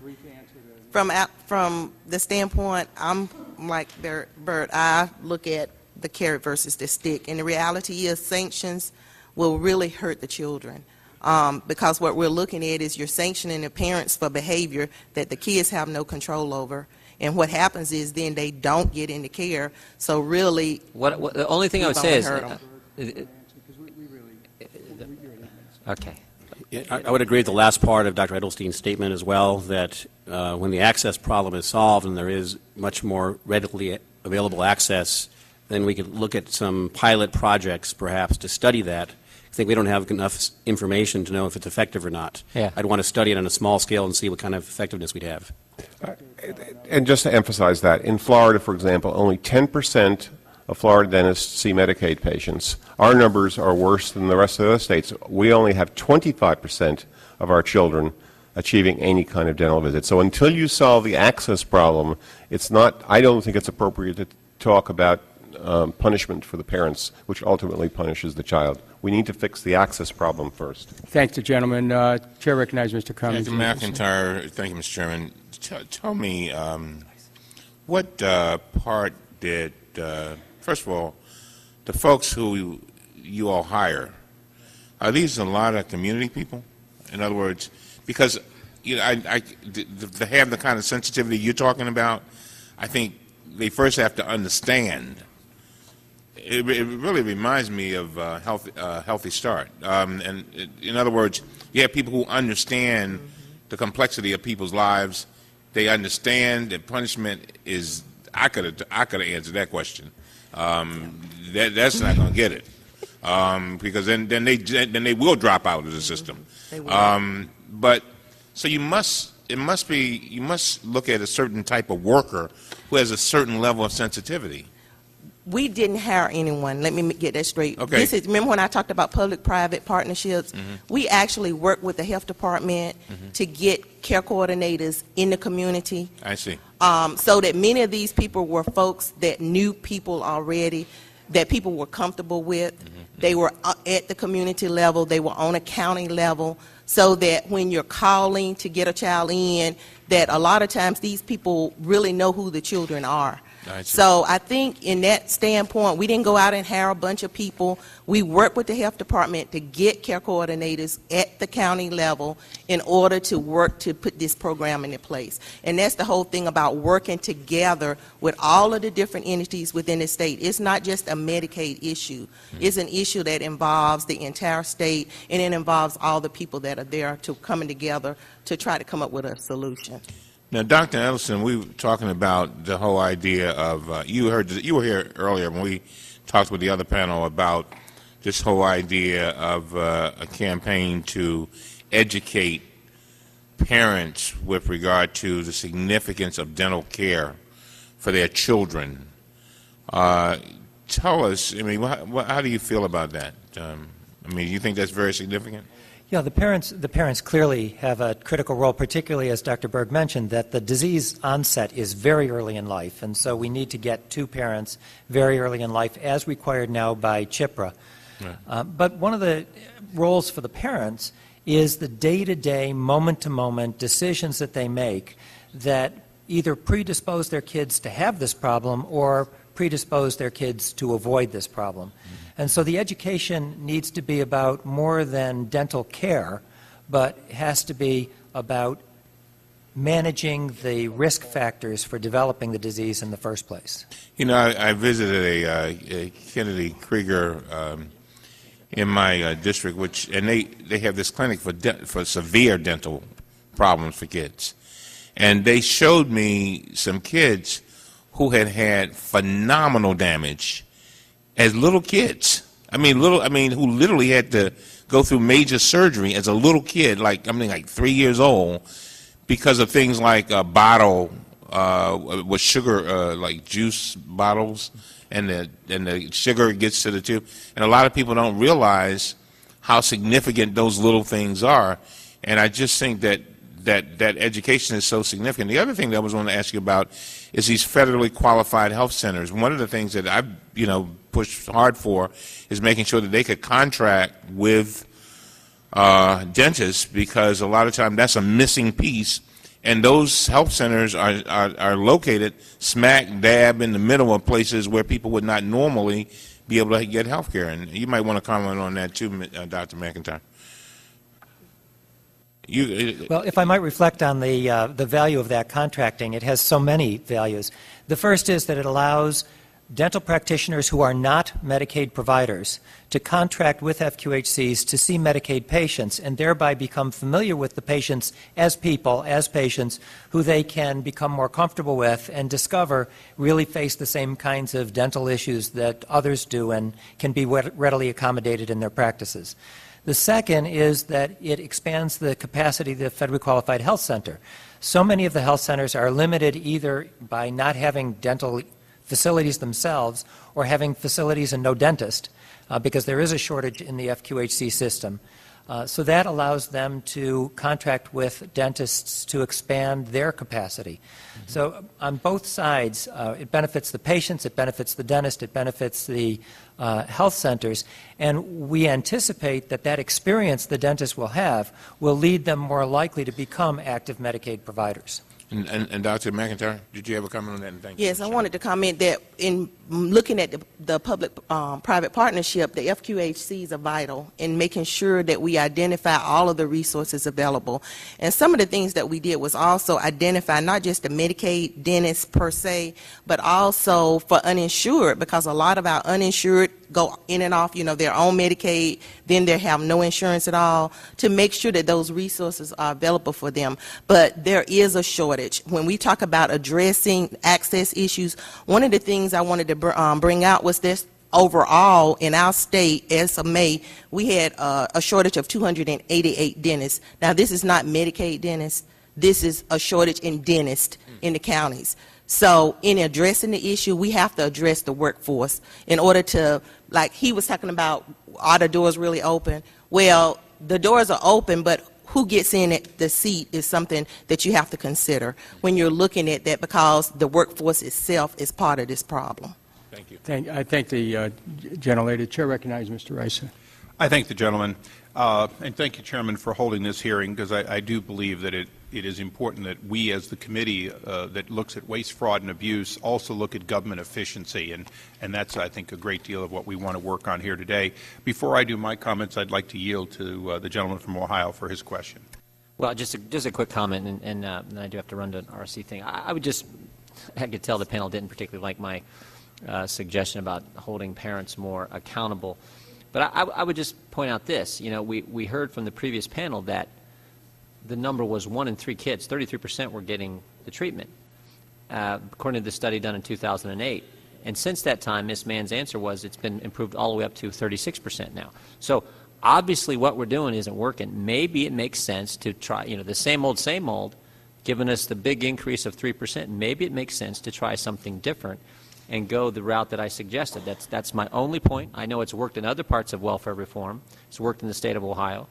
F: From the standpoint, I'm like Bert, I look at the carrot versus the stick, and the reality is sanctions will really hurt the children. Because what we're looking at is you're sanctioning the parents for behavior that the kids have no control over. And what happens is then they don't get into care. So really,
I: What the only thing I would say is, okay.
G: I would agree with the last part of Dr. Edelstein's statement as well, that when the access problem is solved and there is much more readily available access, then we could look at some pilot projects perhaps to study that. I think we don't have enough information to know if it's effective or not.
I: Yeah.
G: I'd want to study it on a small scale and see what kind of effectiveness we'd have.
H: And just to emphasize that, in Florida, for example, only 10% of Florida dentists see Medicaid patients. Our numbers are worse than the rest of the other states. We only have 25% of our children achieving any kind of dental visit. So until you solve the access problem, it's not, I don't think it's appropriate to talk about punishment for the parents, which ultimately punishes the child. We need to fix the access problem first.
D: Thank the gentleman. Chair recognizes Mr. Cummings.
A: Thank you, McIntyre. Thank you, Mr. Chairman. Tell me, what part did, first of all, the folks who you all hire, are these a lot of community people? In other words, because to have the kind of sensitivity you're talking about, I think they first have to understand. It really reminds me of Healthy Start. In other words, you have people who understand the complexity of people's lives. They understand that punishment is. I could have answered that question. That's not going to get it because then they will drop out of the system.
F: They will.
A: But so you must look at a certain type of worker who has a certain level of sensitivity.
F: We didn't hire anyone. Let me get that straight.
A: Okay.
F: Remember when I talked about public-private partnerships? We actually work with the health department to get care coordinators in the community.
A: I see.
F: So that many of these people were folks that knew people already, that people were comfortable with. They were at the community level. They were on a county level. So that when you're calling to get a child in, that a lot of times these people really know who the children are. So I think in that standpoint, we didn't go out and hire a bunch of people. We worked with the health department to get care coordinators at the county level in order to work to put this program into place. And that's the whole thing about working together with all of the different entities within the state. It's not just a Medicaid issue. It's an issue that involves the entire state, and it involves all the people that are there to coming together to try to come up with a solution.
A: Now, Dr. Edelstein, we were talking about the whole idea of, you were here earlier when we talked with the other panel about this whole idea of a campaign to educate parents with regard to the significance of dental care for their children. Tell us, I mean, how do you feel about that? I mean, do you think that's very significant?
E: Yeah, the parents clearly have a critical role, particularly as Dr. Berg mentioned, that the disease onset is very early in life, and so we need to get to parents very early in life, as required now by CHIPRA. Right. But one of the roles for the parents is the day-to-day, moment-to-moment decisions that they make that either predispose their kids to have this problem or predispose their kids to avoid this problem. And so the education needs to be about more than dental care, but it has to be about managing the risk factors for developing the disease in the first place.
A: You know, I visited a Kennedy Krieger in my district, and they have this clinic for severe dental problems for kids. and they showed me some kids who had had phenomenal damage as little kids. I mean, who literally had to go through major surgery as a little kid, like 3 years old, because of things like a bottle with sugar, like juice bottles, and the sugar gets to the tube. And a lot of people don't realize how significant those little things are. And I just think that education is so significant. The other thing that I was going to ask you about is these federally qualified health centers. One of the things that I've pushed hard for is making sure that they could contract with dentists, because a lot of time that's a missing piece, and those health centers are located smack dab in the middle of places where people would not normally be able to get health care. And you might want to comment on that too, Dr. McIntyre.
E: Well, if I might reflect on the value of that contracting, it has so many values. The first is that it allows dental practitioners who are not Medicaid providers to contract with FQHCs to see Medicaid patients and thereby become familiar with the patients as people, as patients who they can become more comfortable with and discover really face the same kinds of dental issues that others do and can be readily accommodated in their practices. The second is that it expands the capacity of the Federally Qualified Health Center. So many of the health centers are limited either by not having dental facilities themselves or having facilities and no dentist, because there is a shortage in the FQHC system. So that allows them to contract with dentists to expand their capacity. So on both sides, it benefits the patients, it benefits the dentist, it benefits the health centers, and we anticipate that that experience the dentist will have will lead them more likely to become active Medicaid providers.
A: And Dr. McIntyre, did you have a comment on that? And thank you.
F: Yes, I wanted to comment that in looking at the public-private partnership, the FQHCs are vital in making sure that we identify all of the resources available. And some of the things that we did was also identify not just the Medicaid dentists per se, but also for uninsured, because a lot of our uninsured go in and off, their own Medicaid, then they have no insurance at all, to make sure that those resources are available for them. But there is a shortage. When we talk about addressing access issues, one of the things I wanted to bring out was this. Overall, in our state, as of May, we had a shortage of 288 dentists. Now, this is not Medicaid dentists. This is a shortage in dentists in the counties. So in addressing the issue, we have to address the workforce in order to, like he was talking about, are the doors really open? Well, the doors are open, but who gets in at the seat is something that you have to consider when you're looking at that, because the workforce itself is part of this problem.
A: Thank you.
D: I thank the gentlelady. The chair recognizes Mr. Rice.
J: I thank the gentleman, and thank you, Chairman, for holding this hearing, because I do believe that it is important that we, as the committee that looks at waste, fraud, and abuse, also look at government efficiency, and that's, I think, a great deal of what we want to work on here today. Before I do my comments, I'd like to yield to the gentleman from Ohio for his question.
I: Well, just a quick comment, and I do have to run to an RC thing. I could tell the panel didn't particularly like my suggestion about holding parents more accountable. But I would just point out this. We heard from the previous panel that the number was 1 in 3 kids, 33% were getting the treatment, according to the study done in 2008. And since that time, Ms. Mann's answer was it's been improved all the way up to 36% now. So obviously what we're doing isn't working. Maybe it makes sense to try, the same old, giving us the big increase of 3%. Maybe it makes sense to try something different and go the route that I suggested. That's my only point. I know it's worked in other parts of welfare reform. It's worked in the state of Ohio.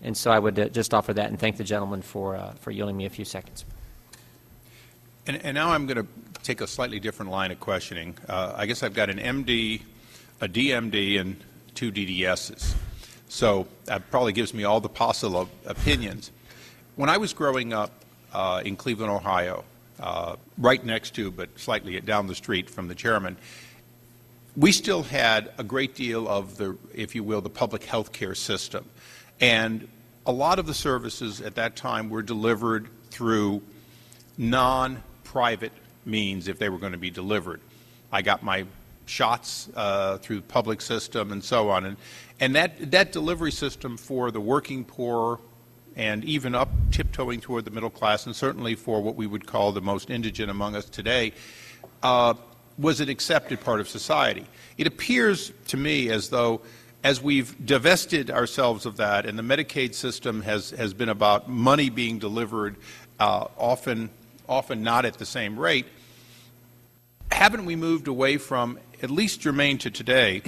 I: And so I would just offer that and thank the gentleman for yielding me a few seconds.
J: And now I'm going to take a slightly different line of questioning. I guess I've got an MD, a DMD, and 2 DDSs. So that probably gives me all the possible opinions. When I was growing up in Cleveland, Ohio, right next to, but slightly down the street from the chairman, we still had a great deal of the, if you will, the public health care system. And a lot of the services at that time were delivered through non-private means if they were going to be delivered. I got my shots through the public system and so on. And that delivery system for the working poor and even up tiptoeing toward the middle class, and certainly for what we would call the most indigent among us today, was an accepted part of society. It appears to me as though, as we've divested ourselves of that, and the Medicaid system has been about money being delivered, often not at the same rate, haven't we moved away from, at least germane to today,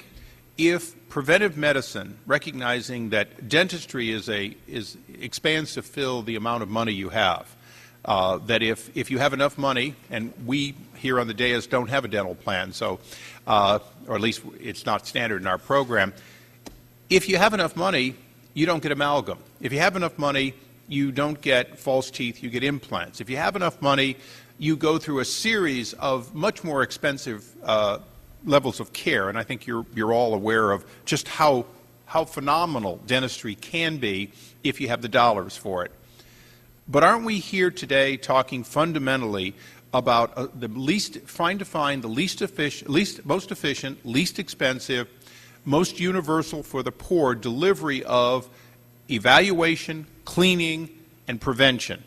J: if preventive medicine, recognizing that dentistry expands to fill the amount of money you have, that if you have enough money, and we here on the dais don't have a dental plan, so, or at least it's not standard in our program, if you have enough money, you don't get amalgam. If you have enough money, you don't get false teeth, you get implants. If you have enough money, you go through a series of much more expensive levels of care, and I think you're all aware of just how phenomenal dentistry can be if you have the dollars for it. But aren't we here today talking fundamentally about trying to find the most efficient, least expensive, most universal for the poor delivery of evaluation, cleaning, and prevention?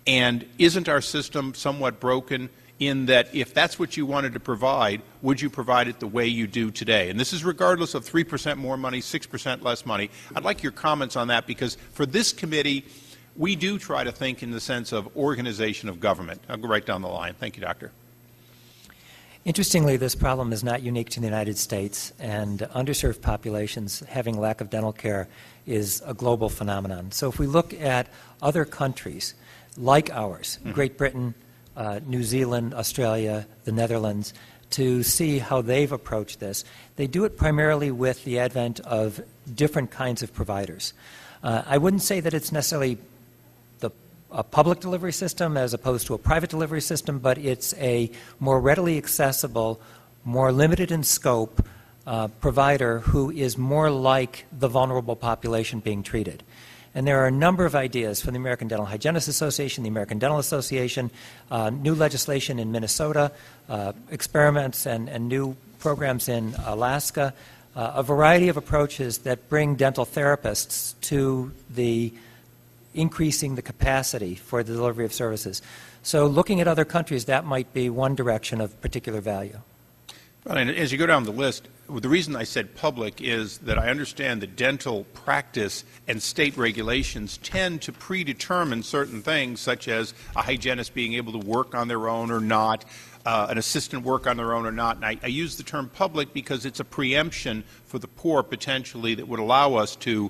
J: And isn't our system somewhat broken in that if that's what you wanted to provide, would you provide it the way you do today? And this is regardless of 3% more money, 6% less money. I'd like your comments on that, because for this committee, we do try to think in the sense of organization of government. I'll go right down the line. Thank you, Doctor.
E: Interestingly, this problem is not unique to the United States, and underserved populations having lack of dental care is a global phenomenon. So if we look at other countries like ours, Great Britain, New Zealand, Australia, the Netherlands, to see how they've approached this, they do it primarily with the advent of different kinds of providers. I wouldn't say that it's necessarily a public delivery system as opposed to a private delivery system, but it's a more readily accessible, more limited in scope provider who is more like the vulnerable population being treated. And there are a number of ideas from the American Dental Hygienists Association, the American Dental Association, new legislation in Minnesota, experiments and new programs in Alaska, a variety of approaches that bring dental therapists to the increasing the capacity for the delivery of services. So looking at other countries, that might be one direction of particular value.
J: Well, and as you go down the list, the reason I said public is that I understand that dental practice and state regulations tend to predetermine certain things, such as a hygienist being able to work on their own or not, an assistant work on their own or not. And I use the term public because it's a preemption for the poor, potentially, that would allow us to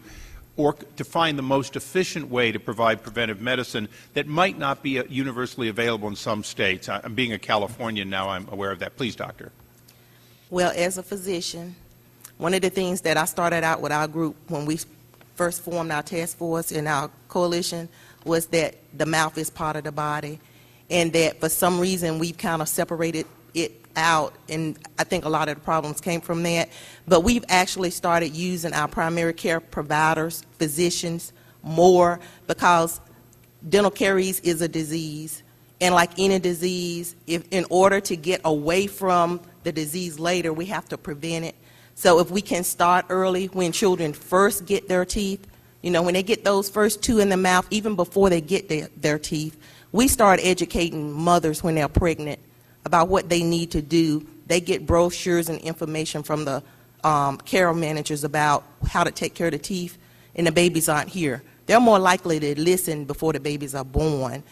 J: find the most efficient way to provide preventive medicine that might not be universally available in some states. I'm being a Californian now, I'm aware of that. Please, Doctor.
F: Well, as a physician, one of the things that I started out with our group when we first formed our task force and our coalition was that the mouth is part of the body, and that for some reason we've kind of separated it out, and I think a lot of the problems came from that. But we've actually started using our primary care providers, physicians, more, because dental caries is a disease, and like any disease, in order to get away from the disease later, we have to prevent it. So if we can start early when children first get their teeth, when they get those first two in the mouth, even before they get their teeth, we start educating mothers when they're pregnant about what they need to do. They get brochures and information from the care managers about how to take care of the teeth, and the babies aren't here. They're more likely to listen before the babies are born.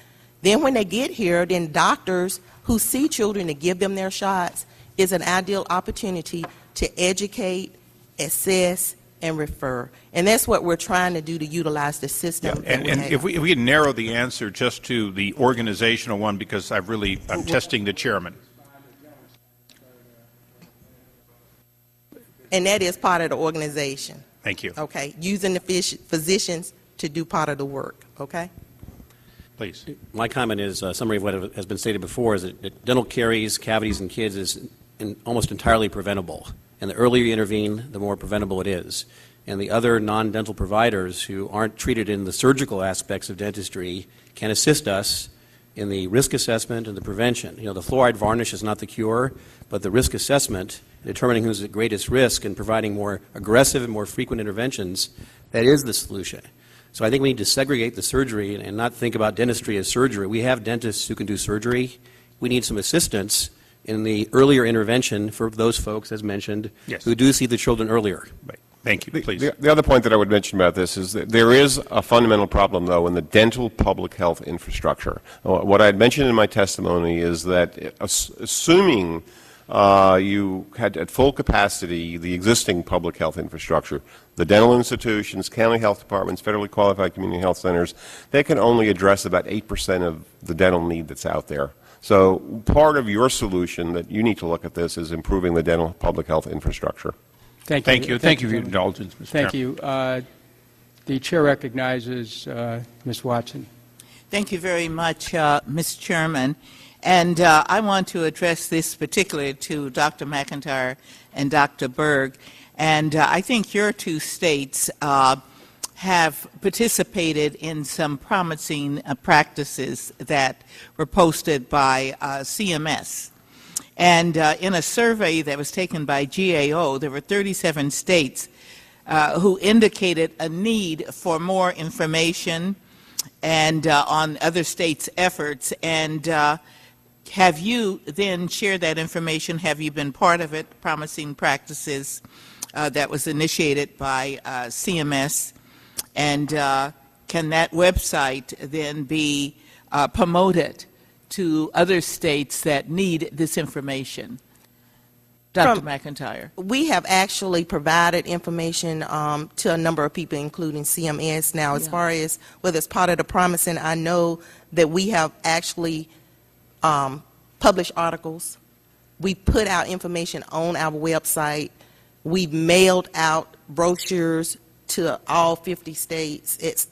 F: Then when they get here, then doctors who see children to give them their shots is an ideal opportunity to educate, assess, and refer. And that's what we're trying to do to utilize the system.
J: Yeah, and if we can narrow the answer just to the organizational one, because I'm testing the chairman.
F: And that is part of the organization.
J: Thank you.
F: Okay, using the physicians to do part of the work, okay?
J: Please.
G: My comment is a summary of what has been stated before, is that dental caries, cavities in kids is almost entirely preventable. And the earlier you intervene, the more preventable it is. And the other non-dental providers who aren't treated in the surgical aspects of dentistry can assist us in the risk assessment and the prevention. The fluoride varnish is not the cure, but the risk assessment, determining who's at greatest risk and providing more aggressive and more frequent interventions, that is the solution. So I think we need to segregate the surgery and not think about dentistry as surgery. We have dentists who can do surgery. We need some assistance in the earlier intervention for those folks, as mentioned,
J: Yes.
G: who do see the children earlier.
J: Right. Thank you. Please.
H: The other point that I would mention about this is that there is a fundamental problem, though, in the dental public health infrastructure. What I had mentioned in my testimony is that assuming you had at full capacity the existing public health infrastructure, the dental institutions, county health departments, federally qualified community health centers, they can only address about 8% of the dental need that's out there. So part of your solution that you need to look at this is improving the dental public health infrastructure.
D: Thank you.
J: Thank you. Thank you for your indulgence, Mr.
D: Thank
J: Chairman.
D: you. The chair recognizes Ms. Watson.
K: Thank you very much, Mr. Chairman. And I want to address this particularly to Dr. McIntyre and Dr. Berg. And I think your two states have participated in some promising practices that were posted by CMS. And in a survey that was taken by GAO, there were 37 states who indicated a need for more information and on other states' efforts. And have you then shared that information? Have you been part of it, promising practices that was initiated by CMS? And can that website then be promoted to other states that need this information? Dr. McIntyre.
F: We have actually provided information to a number of people, including CMS. Now, as far as whether it's part of the promising, I know that we have actually published articles. We put out information on our website. We've mailed out brochures to all 50 states. It's,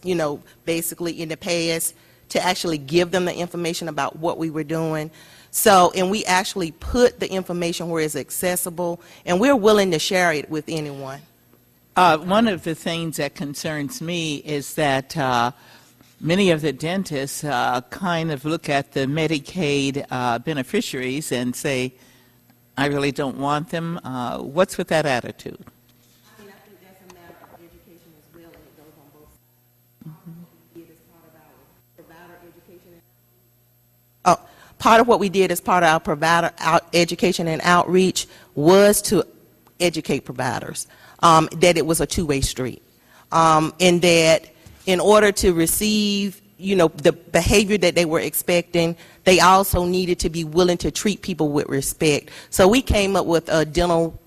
F: basically in the past to actually give them the information about what we were doing. So, and we actually put the information where it's accessible, and we're willing to share it with anyone.
K: One of the things that concerns me is that many of the dentists kind of look at the Medicaid beneficiaries and say, I really don't want them. What's with that attitude?
F: I mean, I think that's a matter of education as well, and it goes on both sides. Part of what we did as part of our provider education and outreach was to educate providers that it was a two-way street, and that in order to receive, the behavior that they were expecting, they also needed to be willing to treat people with respect. So we came up with a dental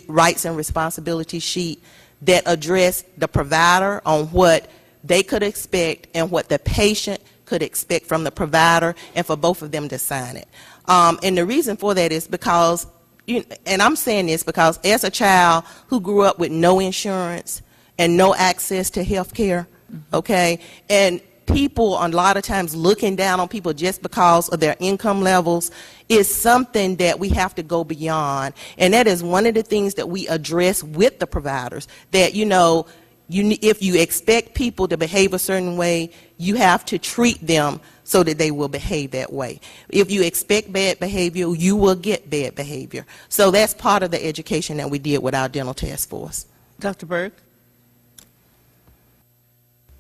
F: rights and responsibility sheet that addressed the provider on what they could expect and what the patient could expect from the provider, and for both of them to sign it. And the reason for that is because, and I'm saying this because as a child who grew up with no insurance and no access to health care, okay, and people a lot of times looking down on people just because of their income levels is something that we have to go beyond. And that is one of the things that we address with the providers, that, if you expect people to behave a certain way, you have to treat them so that they will behave that way. If you expect bad behavior, you will get bad behavior. So that's part of the education that we did with our dental task force.
K: Dr. Berg?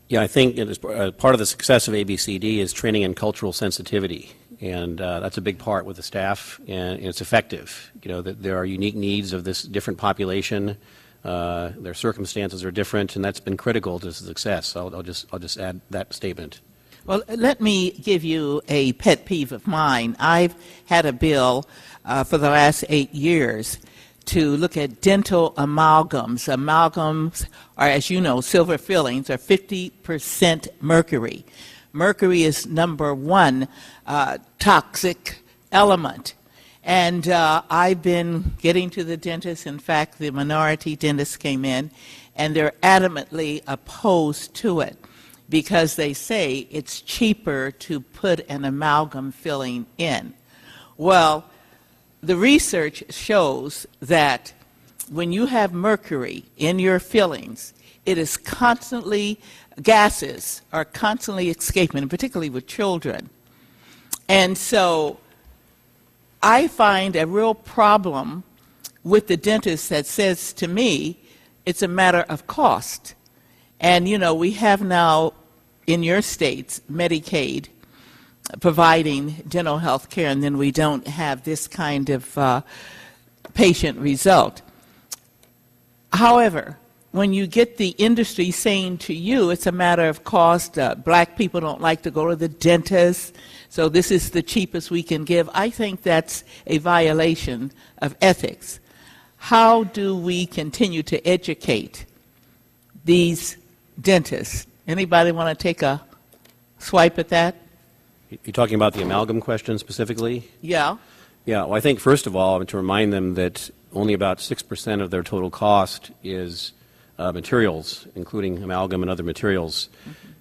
G: Yeah, I think it is, part of the success of ABCD is training in cultural sensitivity, and that's a big part with the staff, and it's effective. That there are unique needs of this different population. Their circumstances are different, and that's been critical to success. I'll just add that statement.
K: Well, let me give you a pet peeve of mine. I've had a bill for the last 8 years to look at dental amalgams. Amalgams are, as you know, silver fillings are 50% mercury. Mercury is number one toxic element. And I've been getting to the dentist. In fact, the minority dentists came in, and they're adamantly opposed to it because they say it's cheaper to put an amalgam filling in. Well, the research shows that when you have mercury in your fillings, it is constantly, gases are constantly escaping, particularly with children. And so I find a real problem with the dentist that says to me it's a matter of cost. And, you know, we have now in your states Medicaid providing dental health care, and then we don't have this kind of patient result. However, when you get the industry saying to you it's a matter of cost, black people don't like to go to the dentist, so this is the cheapest we can give, I think that's a violation of ethics. How do we continue to educate these dentists? Anybody want to take a swipe at that?
G: You're talking about the amalgam question specifically?
K: Yeah.
G: Yeah, well, I think first of all, to remind them that only about 6% of their total cost is materials, including amalgam and other materials.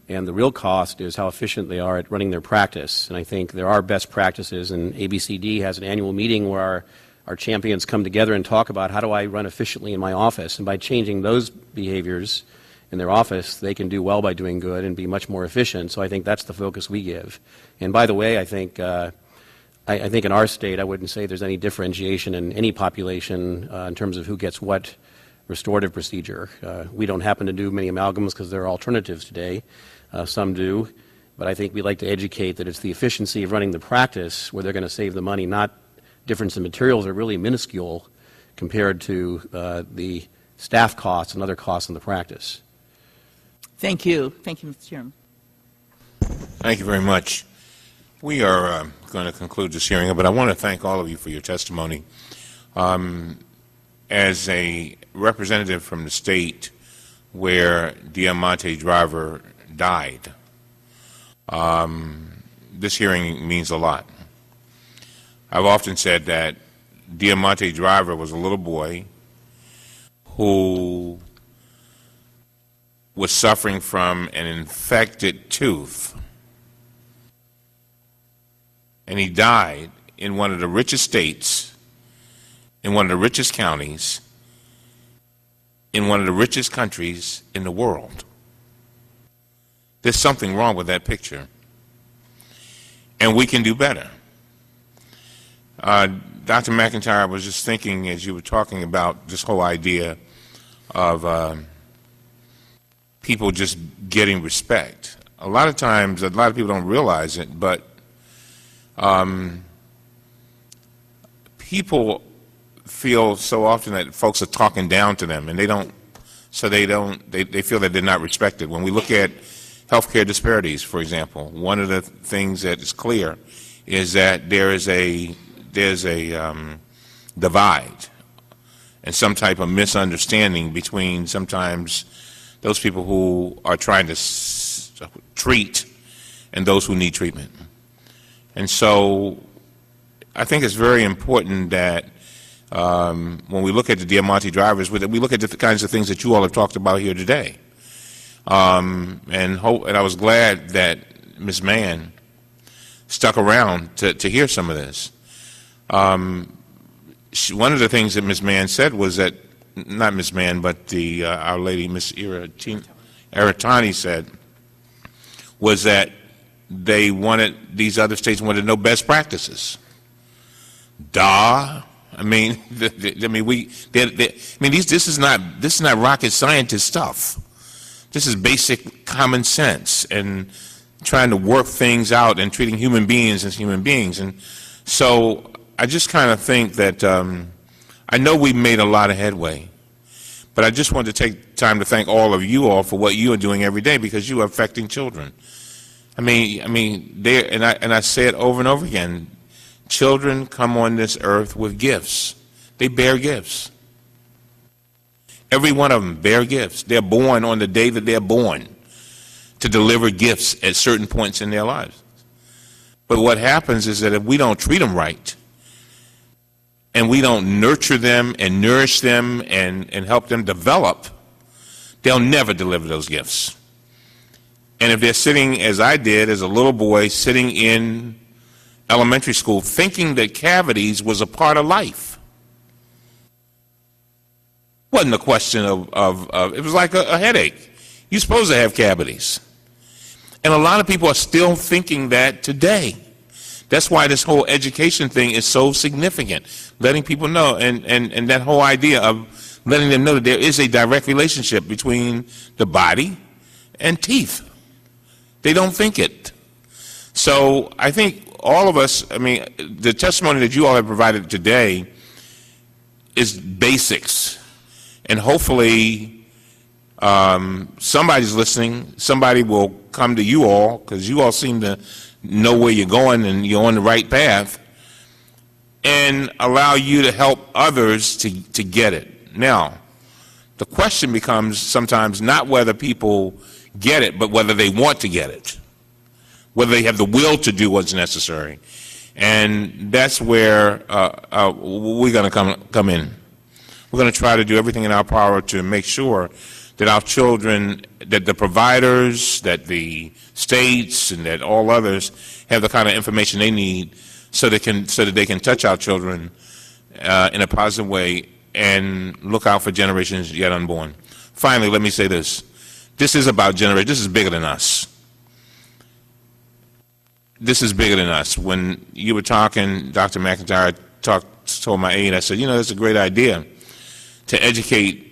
G: And the real cost is how efficient they are at running their practice. And I think there are best practices, and ABCD has an annual meeting where our champions come together and talk about how do I run efficiently in my office. And by changing those behaviors in their office, they can do well by doing good and be much more efficient. So I think that's the focus we give. And by the way, I think in our state, I wouldn't say there's any differentiation in any population in terms of who gets what restorative procedure. We don't happen to do many amalgams because there are alternatives today. Some do. But I think we like to educate that it's the efficiency of running the practice where they're going to save the money, not difference in materials are really minuscule compared to the staff costs and other costs in the practice.
K: Thank you. Thank you, Mr. Chairman.
A: Thank you very much. We are going to conclude this hearing, but I want to thank all of you for your testimony. As a representative from the state where Deamonte driver died, this hearing means a lot. I've often said that Deamonte driver was a little boy who was suffering from an infected tooth, and he died in one of the richest states, in one of the richest counties, in one of the richest countries in the world. There's something wrong with that picture, and we can do better. Dr. McIntyre, I was just thinking as you were talking about this whole idea of people just getting respect. A lot of times, a lot of people don't realize it, but people feel so often that folks are talking down to them, and they feel that they're not respected. When we look at healthcare disparities, for example, one of the things that is clear is that there's a divide and some type of misunderstanding between sometimes those people who are trying to treat and those who need treatment. And so I think it's very important that when we look at the Deamonte drivers, we look at the kinds of things that you all have talked about here today. And I was glad that Ms. Mann stuck around to hear some of this. One of the things that Ms. Mann said was that, not Ms. Mann, but our lady, Ms. Aratani said, was that these other states wanted to know best practices. This is not rocket scientist stuff. This is basic common sense and trying to work things out and treating human beings as human beings. And so I just kind of think that I know we've made a lot of headway, but I just want to take time to thank all of you all for what you are doing every day, because you are affecting children. I say it over and over again. Children come on this earth with gifts. They bear gifts. Every one of them bear gifts. They're born on the day that they're born to deliver gifts at certain points in their lives. But what happens is that if we don't treat them right, and we don't nurture them and nourish them and help them develop, they'll never deliver those gifts. And if they're sitting, as I did as a little boy, sitting in elementary school thinking that cavities was a part of life, wasn't a question of it was like a headache. You're supposed to have cavities. And a lot of people are still thinking that today. That's why this whole education thing is so significant, letting people know, and that whole idea of letting them know that there is a direct relationship between the body and teeth. They don't think it. So I think all of us, I mean, the testimony that you all have provided today is basics. And hopefully somebody's listening. Somebody will come to you all, because you all seem to know where you're going and you're on the right path, and allow you to help others to get it. Now, the question becomes sometimes not whether people get it, but whether they want to get it, whether they have the will to do what's necessary. And that's where we're going to come in. We're going to try to do everything in our power to make sure that our children, that the providers, that the states, and that all others have the kind of information they need so that they can touch our children in a positive way and look out for generations yet unborn. Finally, let me say this. This is about generation. This is bigger than us. This is bigger than us. When you were talking, Dr. McIntyre told my aide, I said, you know, that's a great idea to educate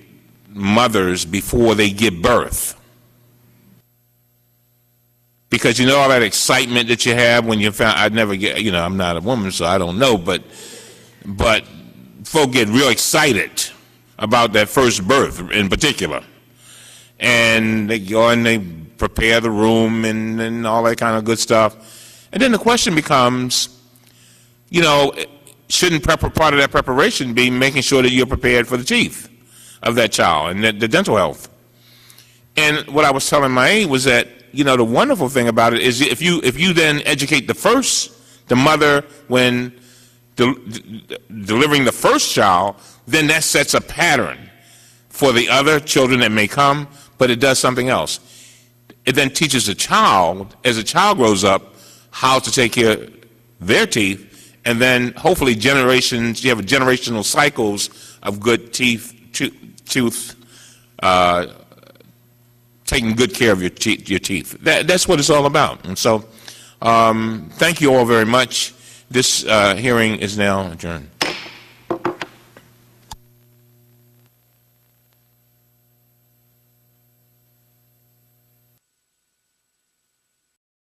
A: mothers before they give birth. Because you know all that excitement that you have when you found, I'd never get, you know, I'm not a woman, so I don't know, but folk get real excited about that first birth in particular. And they go and they prepare the room and all that kind of good stuff. And then the question becomes, you know, shouldn't part of that preparation be making sure that you're prepared for the teeth of that child and the dental health? And what I was telling my aide was that, you know, the wonderful thing about it is if you then educate the mother when delivering the first child, then that sets a pattern for the other children that may come, but it does something else. It then teaches the child, as the child grows up, how to take care of their teeth, and then hopefully you have generational cycles of good tooth, taking good care of your teeth. That's what it's all about. And so thank you all very much. This hearing is now adjourned.